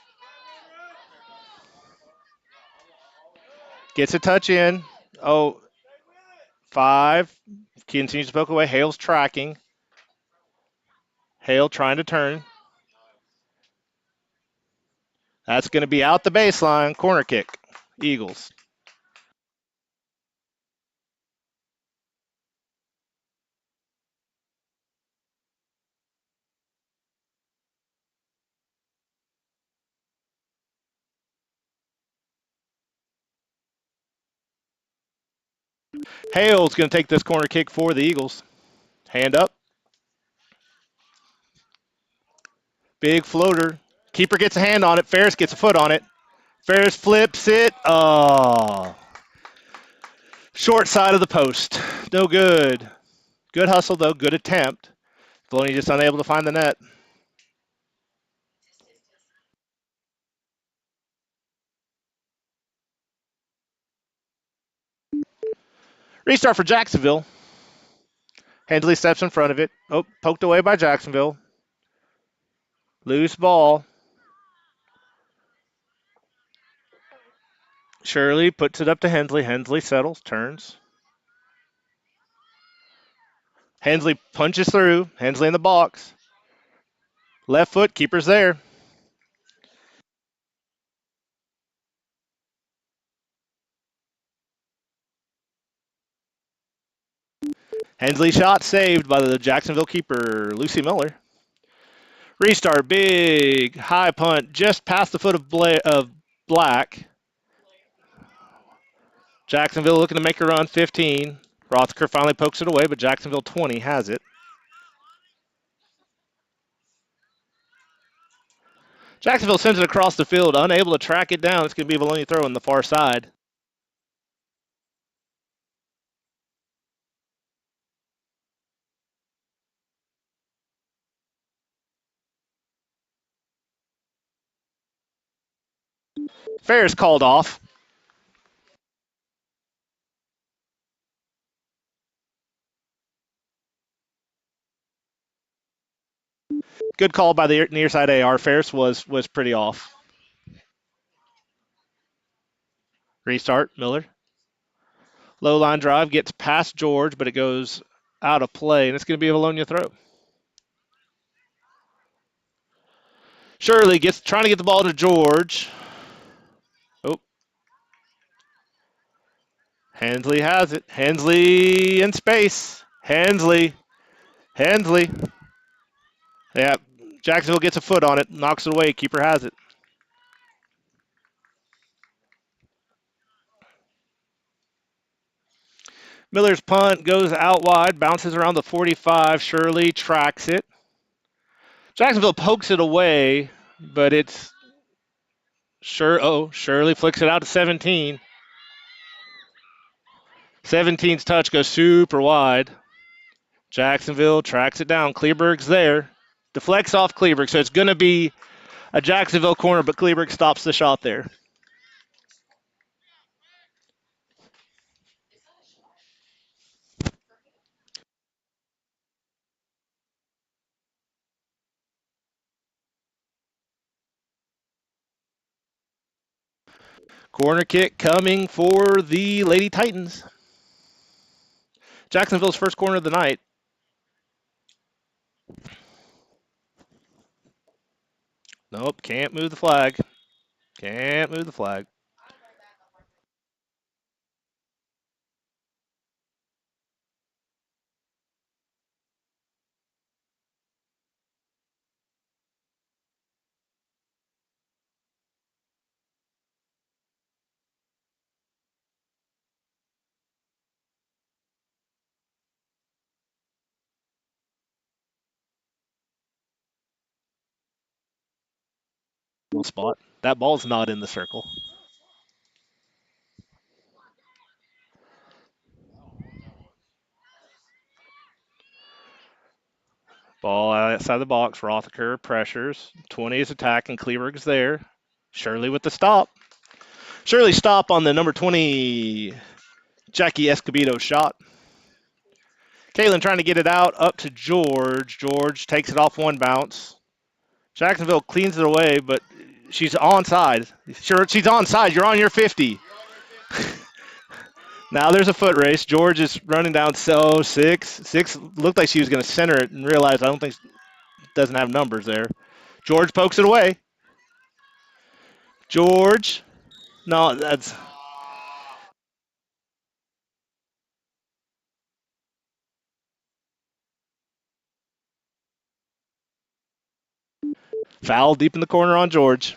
S1: Gets a touch in. Oh, 5. Continues to poke away. Hale's tracking. Hale trying to turn. That's going to be out the baseline. Corner kick. Eagles. Hale's going to take this corner kick for the Eagles. Hand up. Big floater. Keeper gets a hand on it. Ferris gets a foot on it. Ferris flips it. Oh. Short side of the post. No good. Good hustle, though. Good attempt. Vilonia just unable to find the net. Restart for Jacksonville. Hensley steps in front of it. Oh, poked away by Jacksonville. Loose ball. Shirley puts it up to Hensley. Hensley settles, turns. Hensley punches through. Hensley in the box. Left foot, keeper's there. Hensley shot saved by the Jacksonville keeper, Lucy Miller. Restart, big high punt, just past the foot of Black. Jacksonville looking to make a run, 15. Rothker finally pokes it away, but Jacksonville 20 has it. Jacksonville sends it across the field, unable to track it down. It's going to be Vilonia throw on the far side. Ferris called off. Good call by the near side AR. Ferris was pretty off. Restart, Miller. Low line drive gets past George, but it goes out of play, and it's going to be a Vilonia throw. Shirley gets trying to get the ball to George. Oh, Hensley has it. Hensley in space. Hensley. Yeah, Jacksonville gets a foot on it, knocks it away. Keeper has it. Miller's punt goes out wide, bounces around the 45. Shirley tracks it. Jacksonville pokes it away, but it's Shirley flicks it out to 17. 17's touch goes super wide. Jacksonville tracks it down. Kleberg's there. Deflects off Kleberg, so it's going to be a Jacksonville corner, but Kleberg stops the shot there. Corner kick coming for the Lady Titans. Jacksonville's first corner of the night. Nope, can't move the flag. Can't move the flag. Spot. That ball's not in the circle. Ball outside the box. Rothacker pressures. 20 is attacking. Kleberg's there. Shirley with the stop. Shirley stop on the number 20 Jackie Escobedo shot. Caitlin trying to get it out up to George. George takes it off one bounce. Jacksonville cleans it away, but she's onside. Sure, she's onside. You're on your 50. Now there's a foot race. George is running down so six. Six looked like she was going to center it and realized I don't think doesn't have numbers there. George pokes it away. George. No, that's foul deep in the corner on George.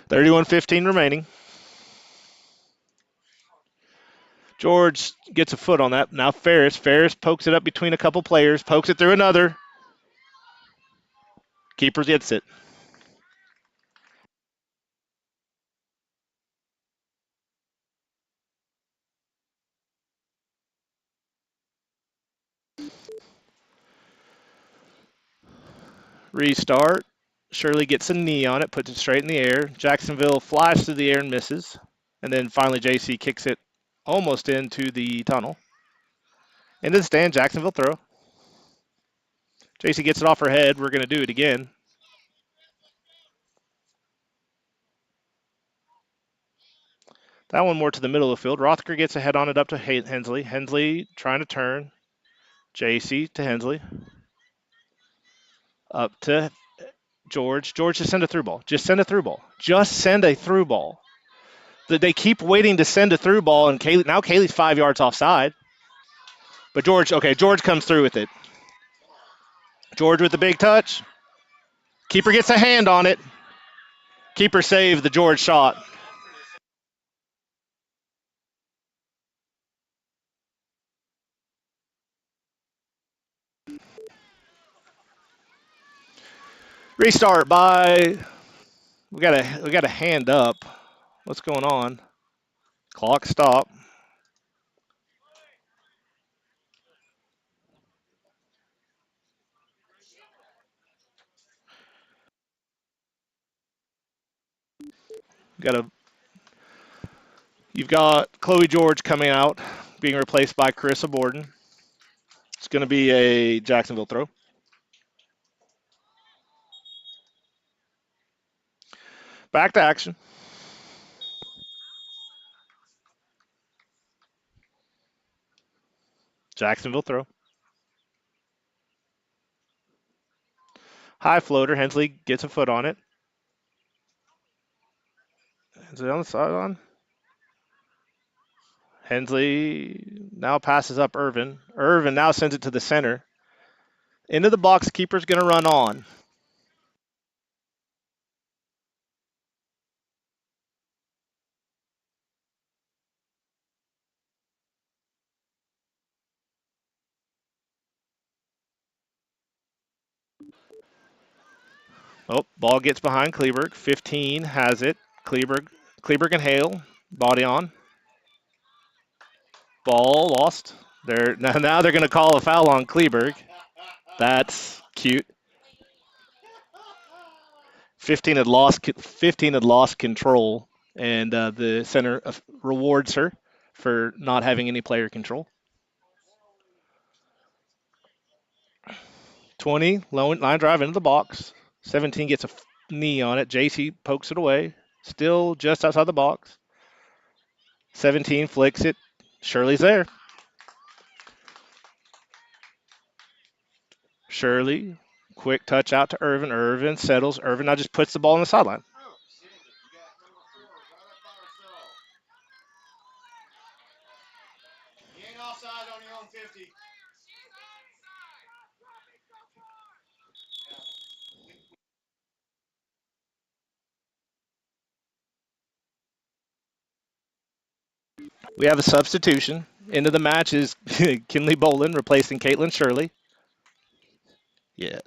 S1: $31:15 remaining. George gets a foot on that. Now Ferris. Ferris pokes it up between a couple players. Pokes it through another. Keeper gets it. Restart. Shirley gets a knee on it, puts it straight in the air. Jacksonville flies through the air and misses. And then finally JC kicks it almost into the tunnel. Into the stand, Jacksonville throw. JC gets it off her head. We're going to do it again. That one more to the middle of the field. Rothker gets a head on it up to Hensley. Hensley trying to turn. JC to Hensley. Up to George. George, just send a through ball. Just send a through ball. Just send a through ball. They keep waiting to send a through ball, and now Kaylee's 5 yards offside. But George comes through with it. George with the big touch. Keeper gets a hand on it. Keeper saved the George shot. Restart by. We got a hand up. What's going on? Clock stop. You've got Chloe George coming out, being replaced by Carissa Borden. It's going to be a Jacksonville throw. Back to action. Jacksonville throw. High floater. Hensley gets a foot on it. Is it on the sideline? Hensley now passes up Irvin. Irvin now sends it to the center. Into the box. Keeper's going to run on. Oh, ball gets behind Kleberg. 15 has it. Kleberg and Hale. Body on. Ball lost. Now they're going to call a foul on Kleberg. That's cute. 15 had lost control, and the center rewards her for not having any player control. 20 line drive into the box. 17 gets a knee on it. JC pokes it away. Still just outside the box. 17 flicks it. Shirley's there. Shirley, quick touch out to Irvin. Irvin settles. Irvin now just puts the ball on the sideline.
S2: You ain't offside on your own 50.
S1: We have a substitution. Into the match is Kinley Bolin replacing Caitlin Shirley. Yeah.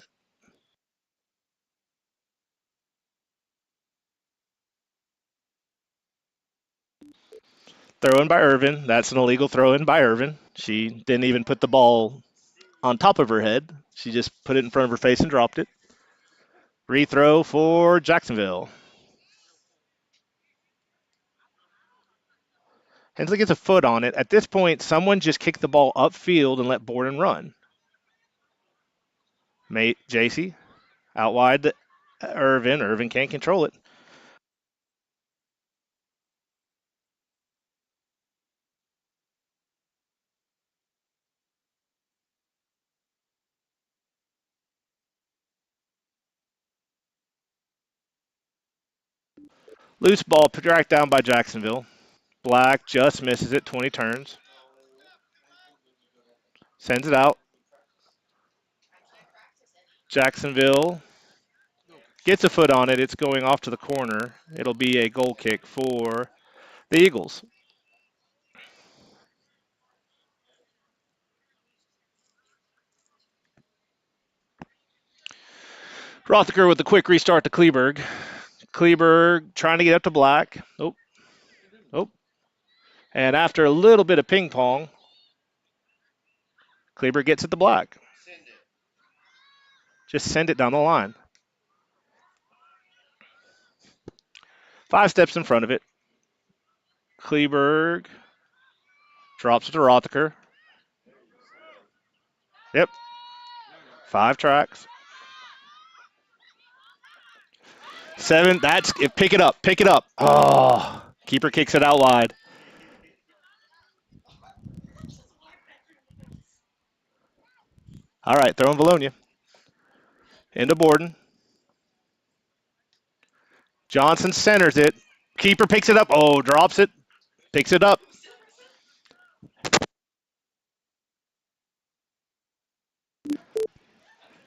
S1: Throw in by Irvin. That's an illegal throw in by Irvin. She didn't even put the ball on top of her head. She just put it in front of her face and dropped it. Rethrow for Jacksonville. Hensley gets a foot on it. At this point, someone just kicked the ball upfield and let Borden run. Mate, JC out wide to Irvin. Irvin can't control it. Loose ball tracked down by Jacksonville. Black just misses it 20 turns. Sends it out. Jacksonville gets a foot on it. It's going off to the corner. It'll be a goal kick for the Eagles. Rothacker with a quick restart to Kleberg. Kleberg trying to get up to Black. Nope. Nope. And after a little bit of ping pong, Kleberg gets it to Black. Just send it down the line. 5 steps in front of it. Kleberg drops it to Rothacker. Yep. 5 tracks. 7. That's it. Pick it up. Pick it up. Oh, keeper kicks it out wide. All right, throwing Vilonia. Into Borden. Johnson centers it. Keeper picks it up. Oh, drops it. Picks it up.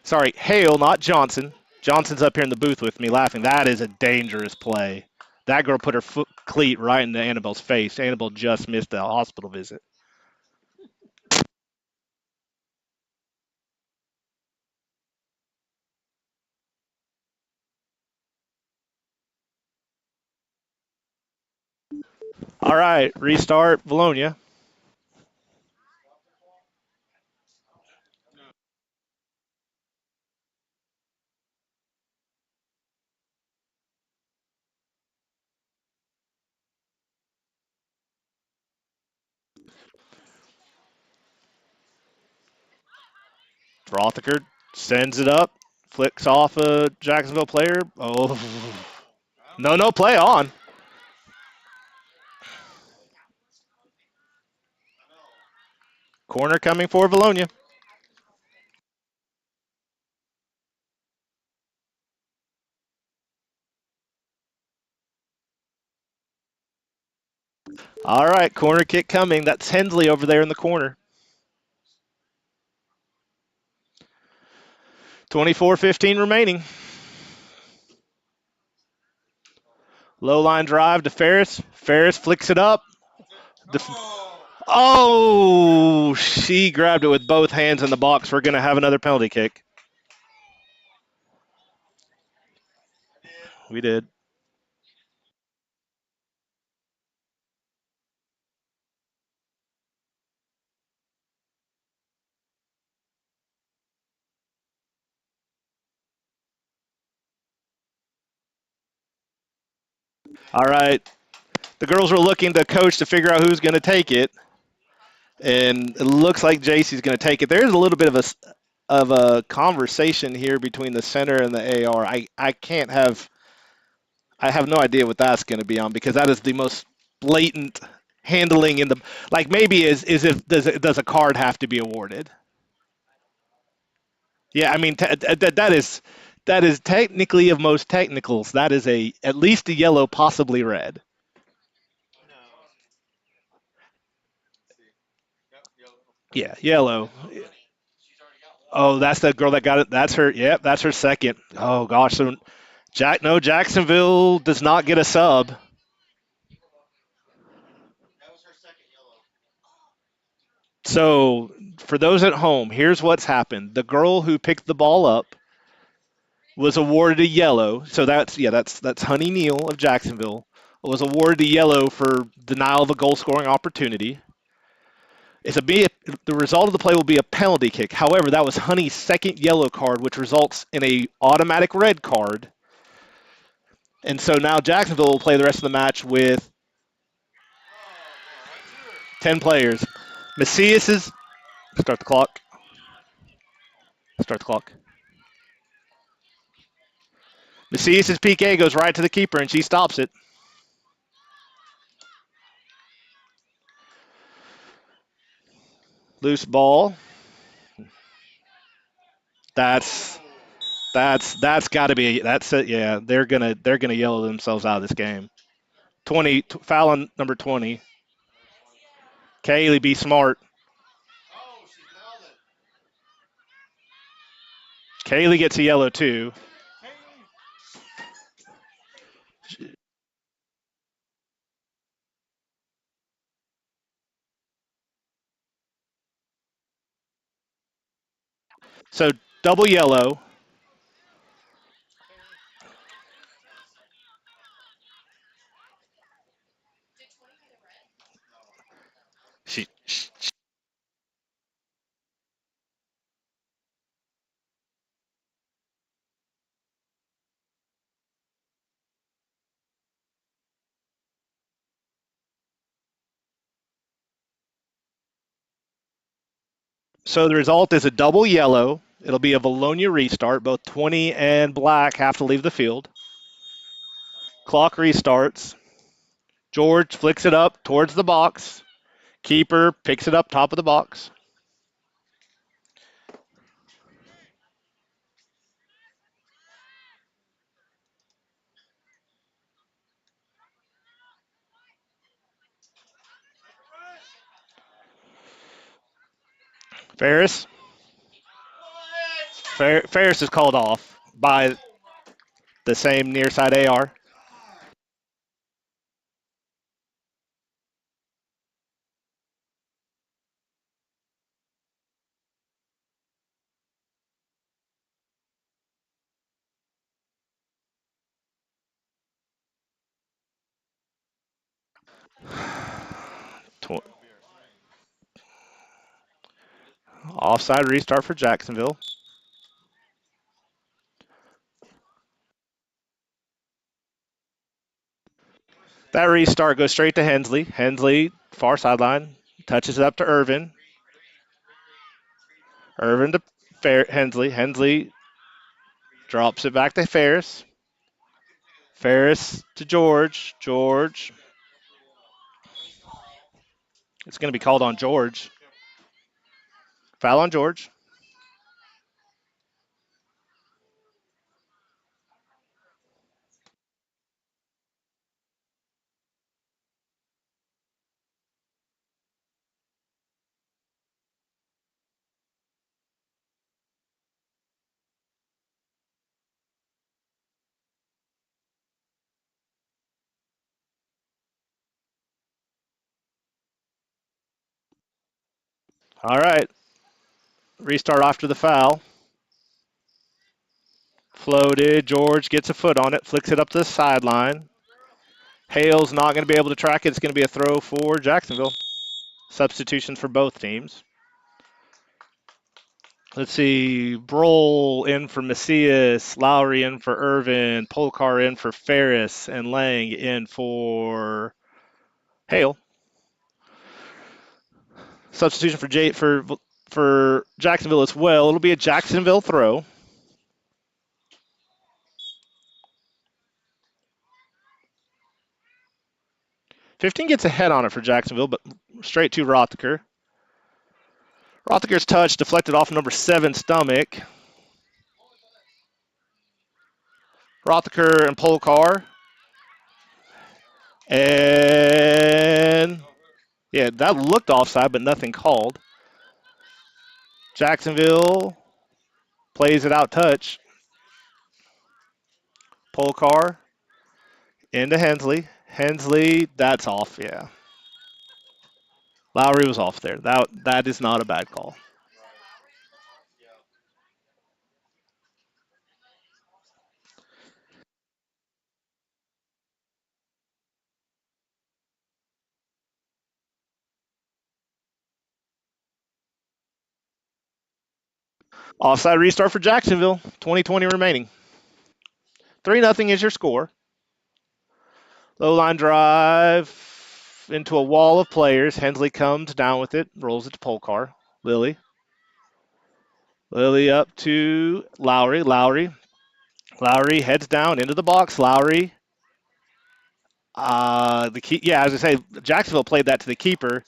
S1: Sorry, Hale, not Johnson. Johnson's up here in the booth with me laughing. That is a dangerous play. That girl put her foot cleat right into Annabelle's face. Annabelle just missed a hospital visit. All right, restart Vilonia. Rothacker sends it up, flicks off a Jacksonville player. Oh, no, play on. Corner coming for Vilonia. All right, corner kick coming. That's Hensley over there in the corner. 24-15 remaining. Low line drive to Ferris. Ferris flicks it up. Oh, she grabbed it with both hands in the box. We're going to have another penalty kick. We did. All right. The girls were looking to coach to figure out who's going to take it. And it looks like JC's going to take it. There's a little bit of a conversation here between the center and the AR. I have no idea what that's going to be on because that is the most blatant handling in the like maybe is if does a card have to be awarded? Yeah, I mean that is technically of most technicals. That is a at least a yellow, possibly red. Yeah, yellow. Oh, that's the girl that got it. That's her. Yep, that's her second. Oh gosh, so Jacksonville does not get a sub. So for those at home, here's what's happened. The girl who picked the ball up was awarded a yellow. So that's Honey Neal of Jacksonville was awarded a yellow for denial of a goal scoring opportunity. The result of the play will be a penalty kick. However, that was Honey's second yellow card, which results in a automatic red card. And so now Jacksonville will play the rest of the match with 10 players. Macias is start the clock. Start the clock. Macias' PK goes right to the keeper, and she stops it. Loose ball. That's that's got to be that's it. Yeah, they're gonna yellow themselves out of this game. 20 foul on number 20. Kaylee, be smart.
S2: Oh, she nailed it.
S1: Kaylee gets a yellow too. So double yellow. She So the result is a double yellow. It'll be a Vilonia restart. Both 20 and Black have to leave the field. Clock restarts. George flicks it up towards the box. Keeper picks it up top of the box. Ferris. Ferris is called off by the same near side AR. Offside restart for Jacksonville. That restart goes straight to Hensley. Hensley, far sideline, touches it up to Irvin. Irvin to Hensley. Hensley drops it back to Ferris. Ferris to George. George. It's going to be called on George. Foul on George. All right. Restart after the foul. Floated. George gets a foot on it, flicks it up to the sideline. Hale's not going to be able to track it. It's going to be a throw for Jacksonville. Substitutions for both teams. Let's see. Broll in for Macias, Lowry in for Irvin, Polkar in for Ferris, and Lang in for Hale. Substitution for Jacksonville as well. It'll be a Jacksonville throw. 15 gets a head on it for Jacksonville, but straight to Rothacker. Rothacker's touch deflected off number 7 stomach. Rothacker and Polkar. And yeah, that looked offside, but nothing called. Jacksonville plays it out touch. Polkar into Hensley. Hensley, that's off, yeah. Lowry was off there. That is not a bad call. Offside restart for Jacksonville. 2020 remaining. 3-0 is your score. Low line drive into a wall of players. Hensley comes down with it, rolls it to Polcar. Lilly. Lilly up to Lowry. Lowry heads down into the box. Lowry. The key, yeah, as I say, Jacksonville played that to the keeper.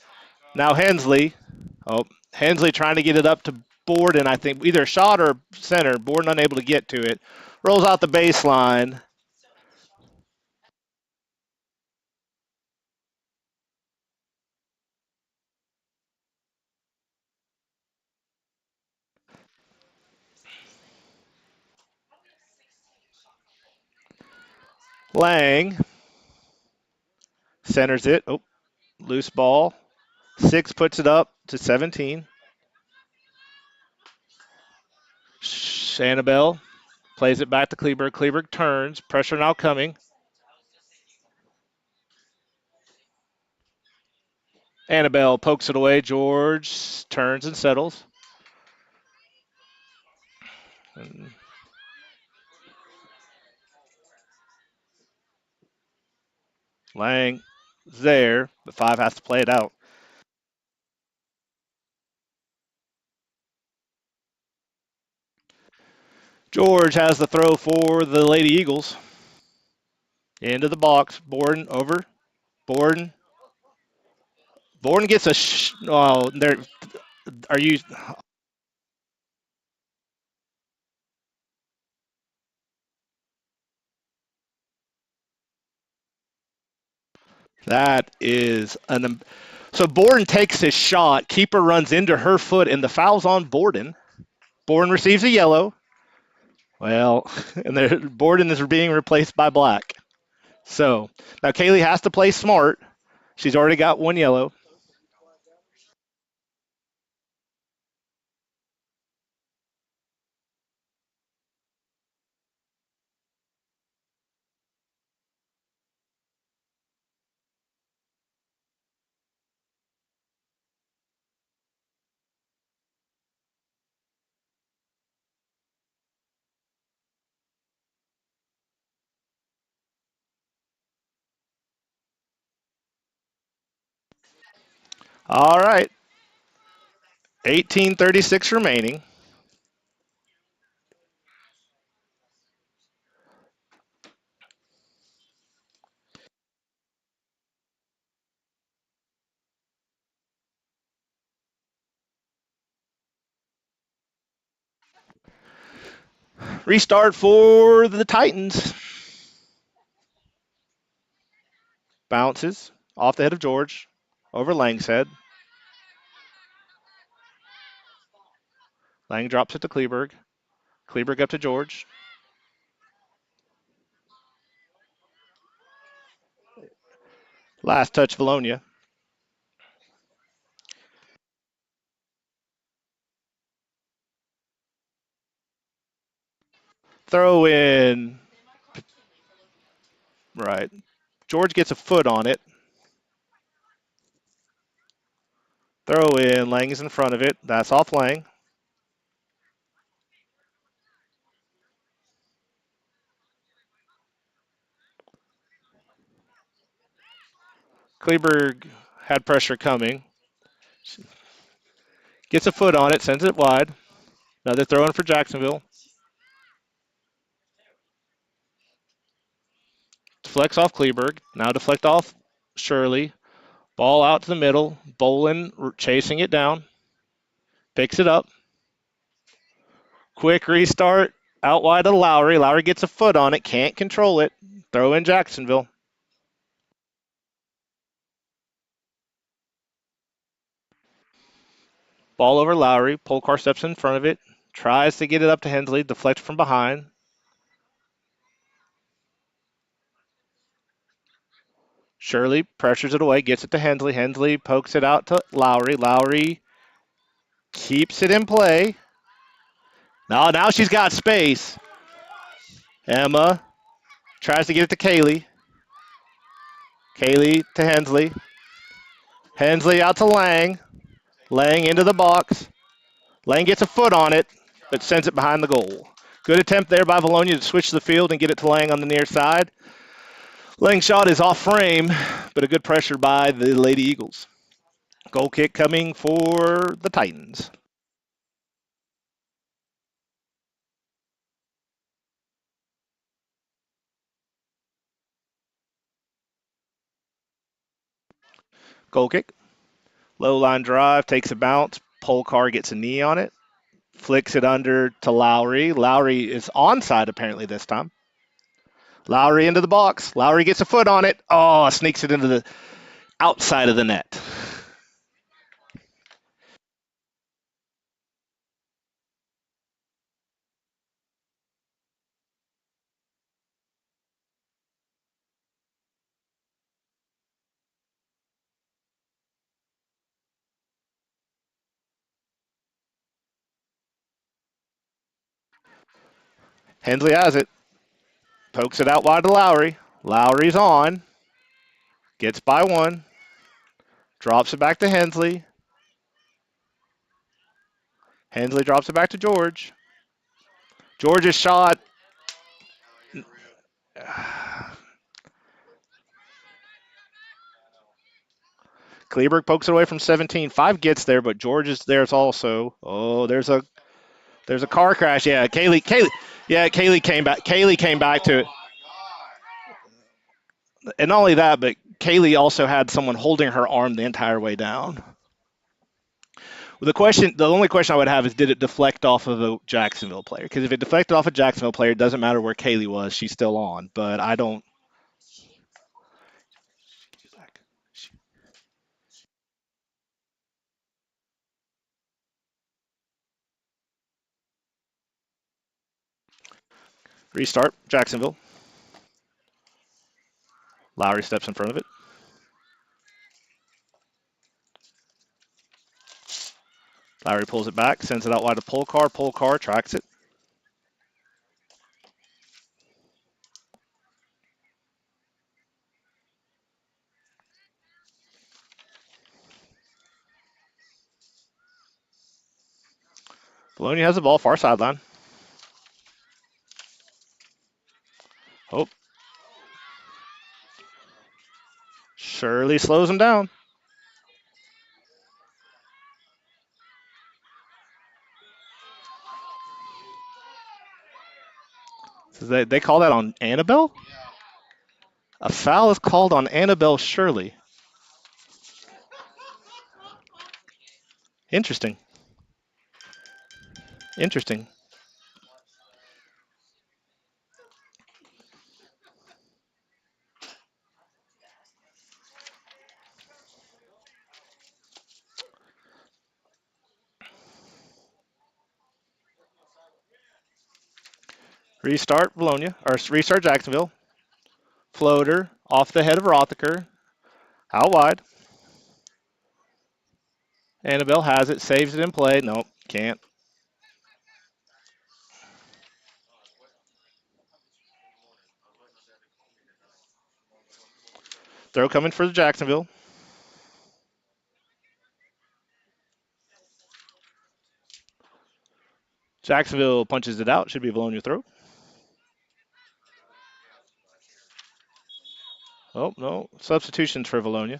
S1: Now Hensley. Oh, Hensley trying to get it up to Borden, I think. Either shot or center. Borden unable to get to it. Rolls out the baseline. Lang centers it. Oh, loose ball. 6 puts it up to 17. Annabelle plays it back to Kleberg. Kleberg turns. Pressure now coming. Annabelle pokes it away. George turns and settles. And Lang there, but 5 has to play it out. George has the throw for the Lady Eagles. Into the box. Borden over. Borden. Borden gets a. Oh, there. Are you? That is an. So Borden takes his shot. Keeper runs into her foot, and the foul's on Borden. Borden receives a yellow. Well, and Borden is being replaced by Black. So now Kaylee has to play smart. She's already got 1 yellow. All right. 18:36 remaining. Restart for the Titans. Bounces off the head of George. Over Lang's head. Lang drops it to Kleberg. Kleberg up to George. Last touch, Vilonia. Throw in. Right. George gets a foot on it. Throw in. Lang is in front of it. That's off Lang. Kleberg had pressure coming. Gets a foot on it. Sends it wide. Another throw in for Jacksonville. Deflects off Kleberg. Now deflect off Shirley. Ball out to the middle. Bolin chasing it down. Picks it up. Quick restart. Out wide to Lowry. Lowry gets a foot on it. Can't control it. Throw in Jacksonville. Ball over Lowry. Polcar steps in front of it. Tries to get it up to Hensley. Deflect from behind. Shirley pressures it away. Gets it to Hensley. Hensley pokes it out to Lowry. Lowry keeps it in play. Now she's got space. Emma tries to get it to Kaylee. Kaylee to Hensley. Hensley out to Lang. Lang into the box. Lang gets a foot on it. but sends it behind the goal. Good attempt there by Vilonia to switch the field and get it to Lang on the near side. Lang's shot is off frame, but a good pressure by the Lady Eagles. Goal kick coming for the Titans. Goal kick. Low line drive, takes a bounce. Polkar gets a knee on it. Flicks it under to Lowry. Lowry is onside apparently this time. Lowry into the box. Lowry gets a foot on it. Oh, sneaks it into the outside of the net. Hensley has it. Pokes it out wide to Lowry. Lowry's on. Gets by one. Drops it back to Hensley. Hensley drops it back to George. George's shot. Kleberg pokes it away from 17. 5 gets there, but George is there also. Oh, there's a car crash. Yeah, Kaylee came back. Kaylee came back to it. And not only that, but Kaylee also had someone holding her arm the entire way down. The only question I would have is, did it deflect off of a Jacksonville player? Because if it deflected off a Jacksonville player, it doesn't matter where Kaylee was, she's still on. But I don't. Restart Jacksonville. Lowry steps in front of it. Lowry pulls it back, sends it out wide to Polkar. Polkar tracks it. Vilonia has the ball, far sideline. Oh, Shirley slows him down. So they call that on Annabelle? A foul is called on Annabelle Shirley. Interesting. Interesting. Restart Vilonia, or restart Jacksonville. Floater off the head of Rothaker. Out wide. Annabelle has it, saves it in play. Nope, can't. Throw coming for the Jacksonville. Jacksonville punches it out. Should be a Vilonia throw. Oh, no. Substitutions for Vilonia.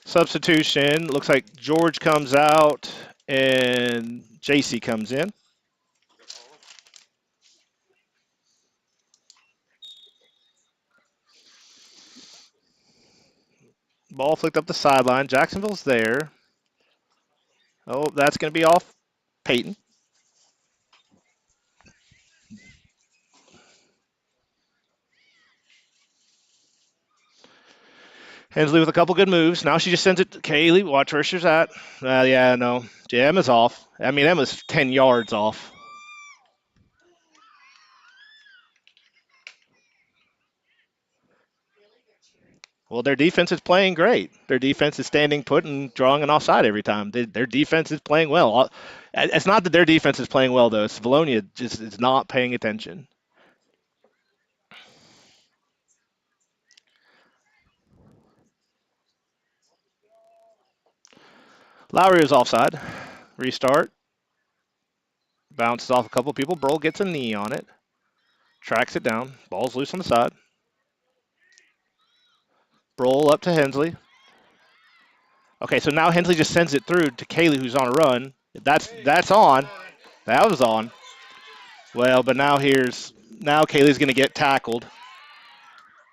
S1: Substitution. Looks like George comes out and JC comes in. Ball flicked up the sideline. Jacksonville's there. Oh, that's going to be off Peyton. Hensley with a couple good moves. Now she just sends it to Kaylee. Watch where she's at. Yeah, no. Yeah, Emma's off. I mean, Emma's 10 yards off. Well, their defense is playing great. Their defense is standing put and drawing an offside every time. Their defense is playing well. It's not that their defense is playing well, though. It's Vilonia just is not paying attention. Lowry is offside. Restart. Bounces off a couple people. Broll gets a knee on it. Tracks it down. Ball's loose on the side. Broll up to Hensley. Okay, so now Hensley just sends it through to Kaylee, who's on a run. That's on. That was on. Well, but now Kaylee's going to get tackled.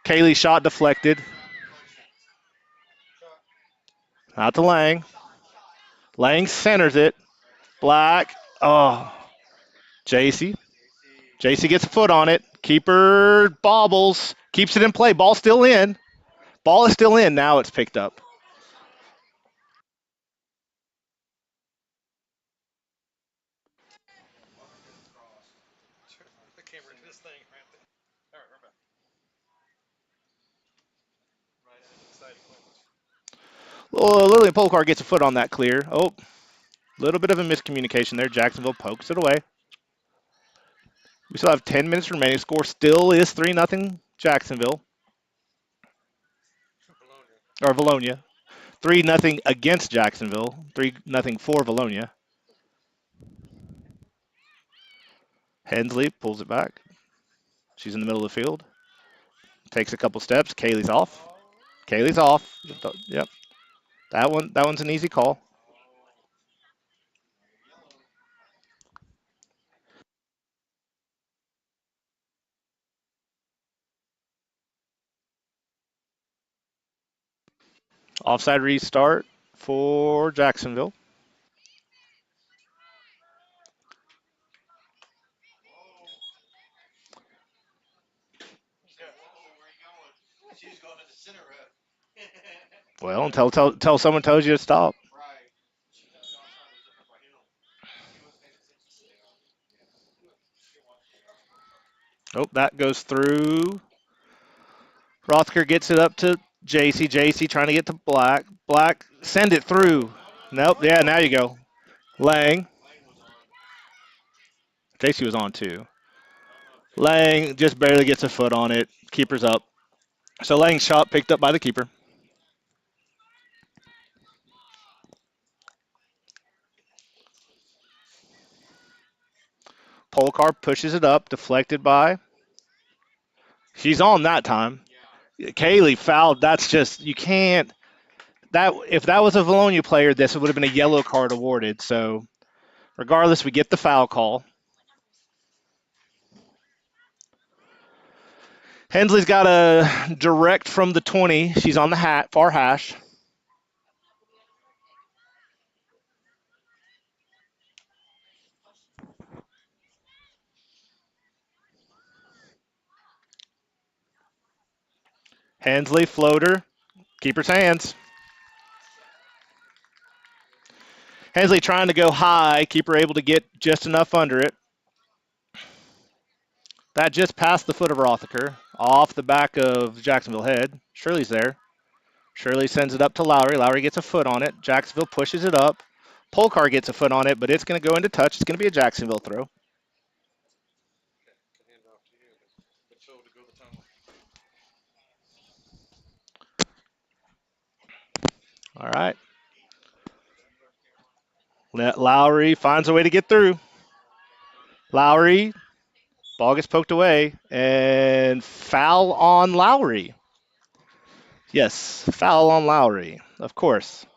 S1: Kaylee shot deflected. Out to Lang. Lang centers it. Black. Oh, JC. JC gets a foot on it. Keeper bobbles. Keeps it in play. Ball still in. Ball is still in. Now it's picked up. Oh, Lillian Polcar gets a foot on that clear. Oh, little bit of a miscommunication there. Jacksonville pokes it away. We still have 10 minutes remaining. Score still is 3-0 Jacksonville. Or Vilonia. 3-0 against Jacksonville. 3-0 for Vilonia. Hensley pulls it back. She's in the middle of the field. Takes a couple steps. Kaylee's off. Kaylee's off. Yep. That one's an easy call. Offside restart for Jacksonville.
S2: She's going to the center of it.
S1: Well, until someone tells you to stop.
S2: Right. She thought the outside was different by him. She was paying attention.
S1: Oh, that goes through. Rothker gets it up to JC. JC trying to get to Black. Black, send it through. Nope. Yeah, now you go. Lang.
S2: Lane was on.
S1: JC was on too.
S2: I don't know if JC.
S1: Lang just barely gets a foot on it. Keeper's up. So Lang's shot picked up by the keeper. Polcar pushes it up, deflected by. She's on that time.
S2: Yeah.
S1: Kaylee fouled. That's just you can't. That if that was a Vilonia player, this would have been a yellow card awarded. So regardless, we get the foul call. Hensley's got a direct from the 20. She's on the far hash. Hensley floater. Keeper's hands. Hensley trying to go high. Keeper able to get just enough under it. That just passed the foot of Rothaker. Off the back of Jacksonville head. Shirley's there. Shirley sends it up to Lowry. Lowry gets a foot on it. Jacksonville pushes it up. Polcar gets a foot on it, but it's going to go into touch. It's going to be a Jacksonville throw. All right. Lowry finds a way to get through. Lowry, ball gets poked away, and foul on Lowry. Yes, foul on Lowry, of course.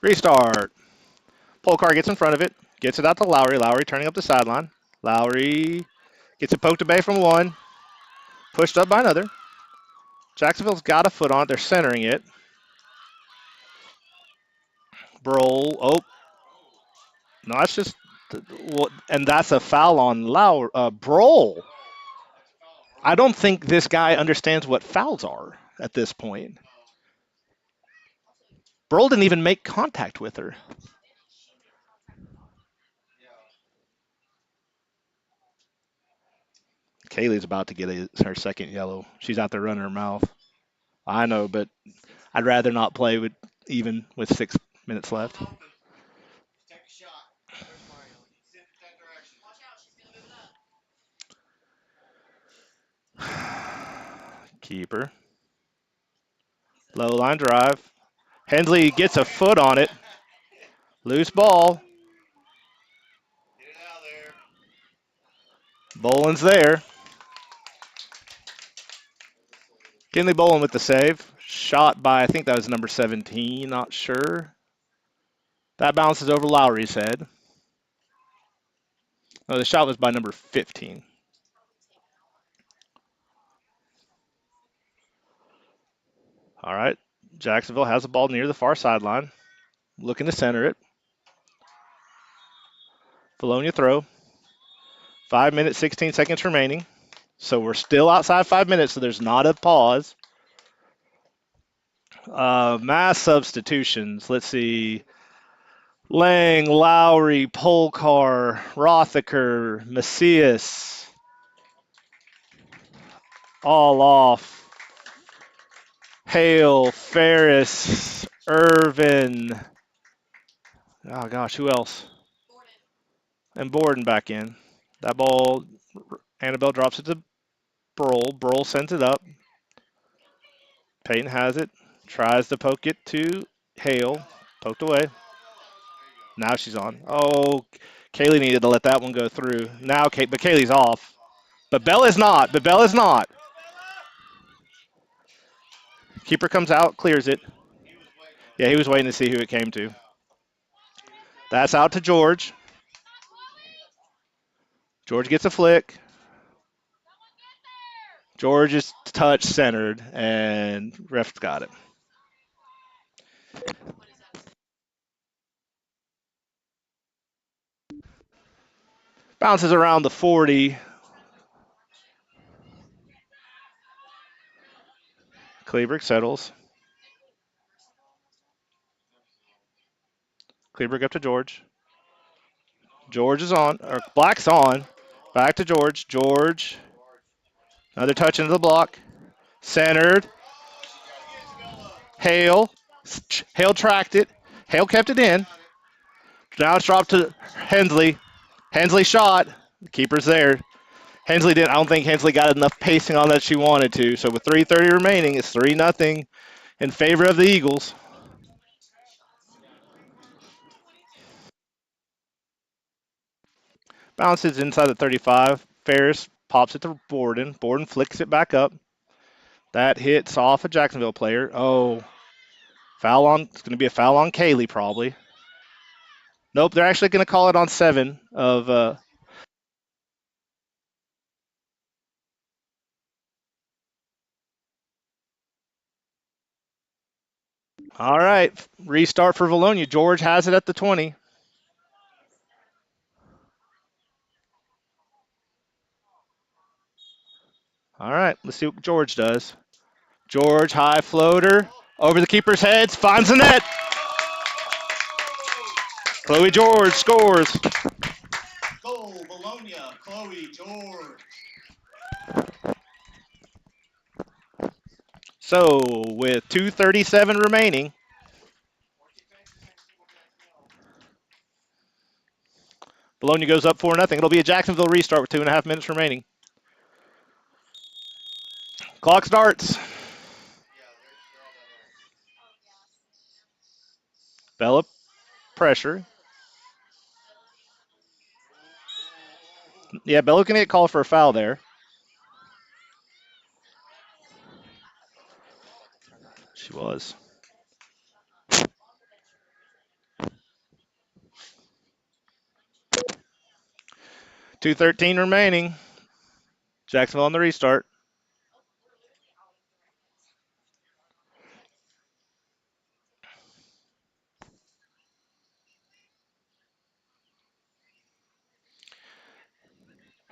S1: Restart. Polcar gets in front of it, gets it out to Lowry. Lowry turning up the sideline. Lowry gets it poked away from one, pushed up by another. Jacksonville's got a foot on it. They're centering it. Broll. Oh, no, that's just. And that's a foul on Broll. I don't think this guy understands what fouls are at this point. Broll didn't even make contact with her. Kaylee's about to get her second yellow. She's out there running her mouth. I know, but I'd rather not play with even with 6 minutes left.
S2: Take a shot. Where's Mario? He's in that direction. Watch out, she's gonna move it up.
S1: Keeper. Low line drive. Hensley gets a foot on it. Loose ball.
S2: Get it out of there.
S1: Boland's there. Kinley Boland with the save. Shot by, I think that was number 17, not sure. That bounces over Lowry's head. No, the shot was by number 15. All right. Jacksonville has the ball near the far sideline. Looking to center it. Vilonia throw. 5 minutes, 16 seconds remaining. So we're still outside 5 minutes, so there's not a pause. Mass substitutions. Let's see. Lang, Lowry, Polkar, Rothaker, Macias, all off. Hale, Ferris, Irvin. Oh gosh, who else? And Borden back in. That ball, Annabelle drops it to Burl. Burl sends it up. Peyton has it. Tries to poke it to Hale. Poked away. Now she's on. Oh, Kaylee needed to let that one go through. Now, but Kaylee's off. But Bella's not. But Bella's not. Keeper comes out, clears it. Yeah, he was waiting to see who it came to. That's out to George. George gets a flick. George is touch centered, and ref's got it. Bounces around the 40. Kleberg settles. Kleberg up to George. George is on, or Black's on. Back to George. George. Another touch into the block. Centered. Hale. Hale tracked it. Hale kept it in. Now it's dropped to Hensley. Hensley shot. The keeper's there. Hensley didn't. I don't think Hensley got enough pacing on that she wanted to. So with 3:30 remaining, it's 3-0 in favor of the Eagles. Bounces inside the 35. Ferris pops it to Borden. Borden flicks it back up. That hits off a Jacksonville player. Oh, foul on. It's going to be a foul on Kaylee probably. Nope, they're actually going to call it on 7 of. All right, restart for Vilonia. George has it at the 20. All right, let's see what George does. George, high floater, over the keeper's heads, finds the net. Chloe George scores.
S2: Goal, Vilonia, Chloe George.
S1: So with 2:37 remaining, Bologna goes up 4-0. It'll be a Jacksonville restart with 2.5 minutes remaining. Clock starts. Bella pressure. Yeah, Bella's going to get called for a foul there. She was. 2:13 remaining. Jacksonville on the restart.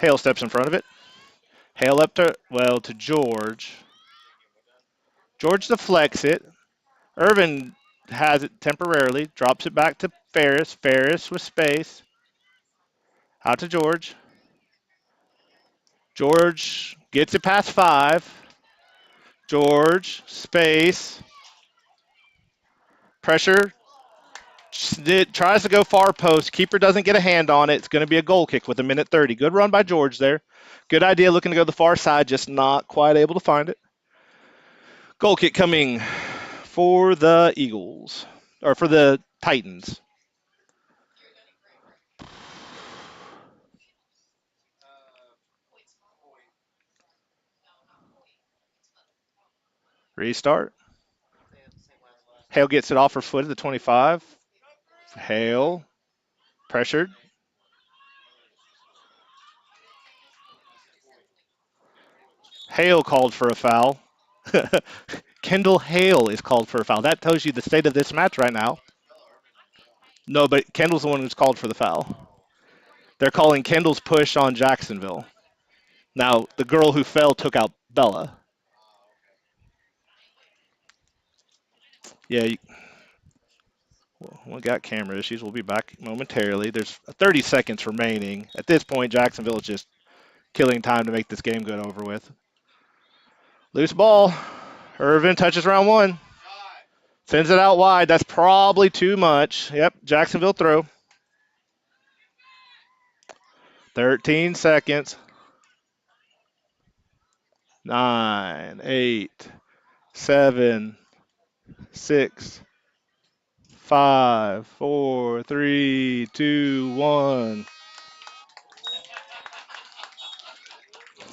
S1: Hale steps in front of it. Hale up to George. George deflects it. Irvin has it temporarily, drops it back to Ferris. Ferris with space. Out to George. George gets it past 5. George, space, pressure. It tries to go far post. Keeper doesn't get a hand on it. It's going to be a goal kick with a minute 30. Good run by George there. Good idea looking to go the far side, just not quite able to find it. Goal kick coming for the Eagles, or for the Titans. Restart. Hale gets it off her foot at the 25. Hale, pressured. Hale called for a foul. Kendall Hale is called for a foul. That tells you the state of this match right now. No, but Kendall's the one who's called for the foul. They're calling Kendall's push on Jacksonville. Now, the girl who fell took out Bella. Yeah, we got camera issues. We'll be back momentarily. There's 30 seconds remaining. At this point, Jacksonville is just killing time to make this game get over with. Loose ball. Irvin touches round 1. Sends it out wide. That's probably too much. Yep, Jacksonville throw. 13 seconds. 9, 8, 7, 6, 5, 4, 3, 2, 1.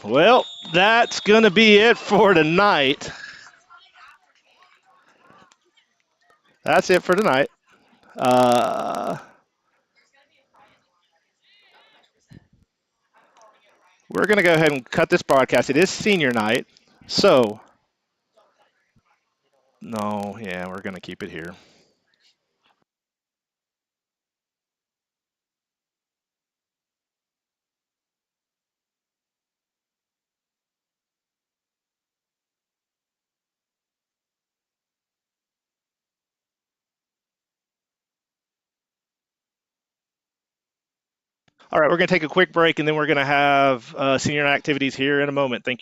S1: Well, that's going to be it for tonight. That's it for tonight. Uh, we're going to go ahead and cut this broadcast. It is senior night. So, no, yeah, we're going to keep it here. All right, we're going to take a quick break and then we're going to have senior activities here in a moment. Thank you.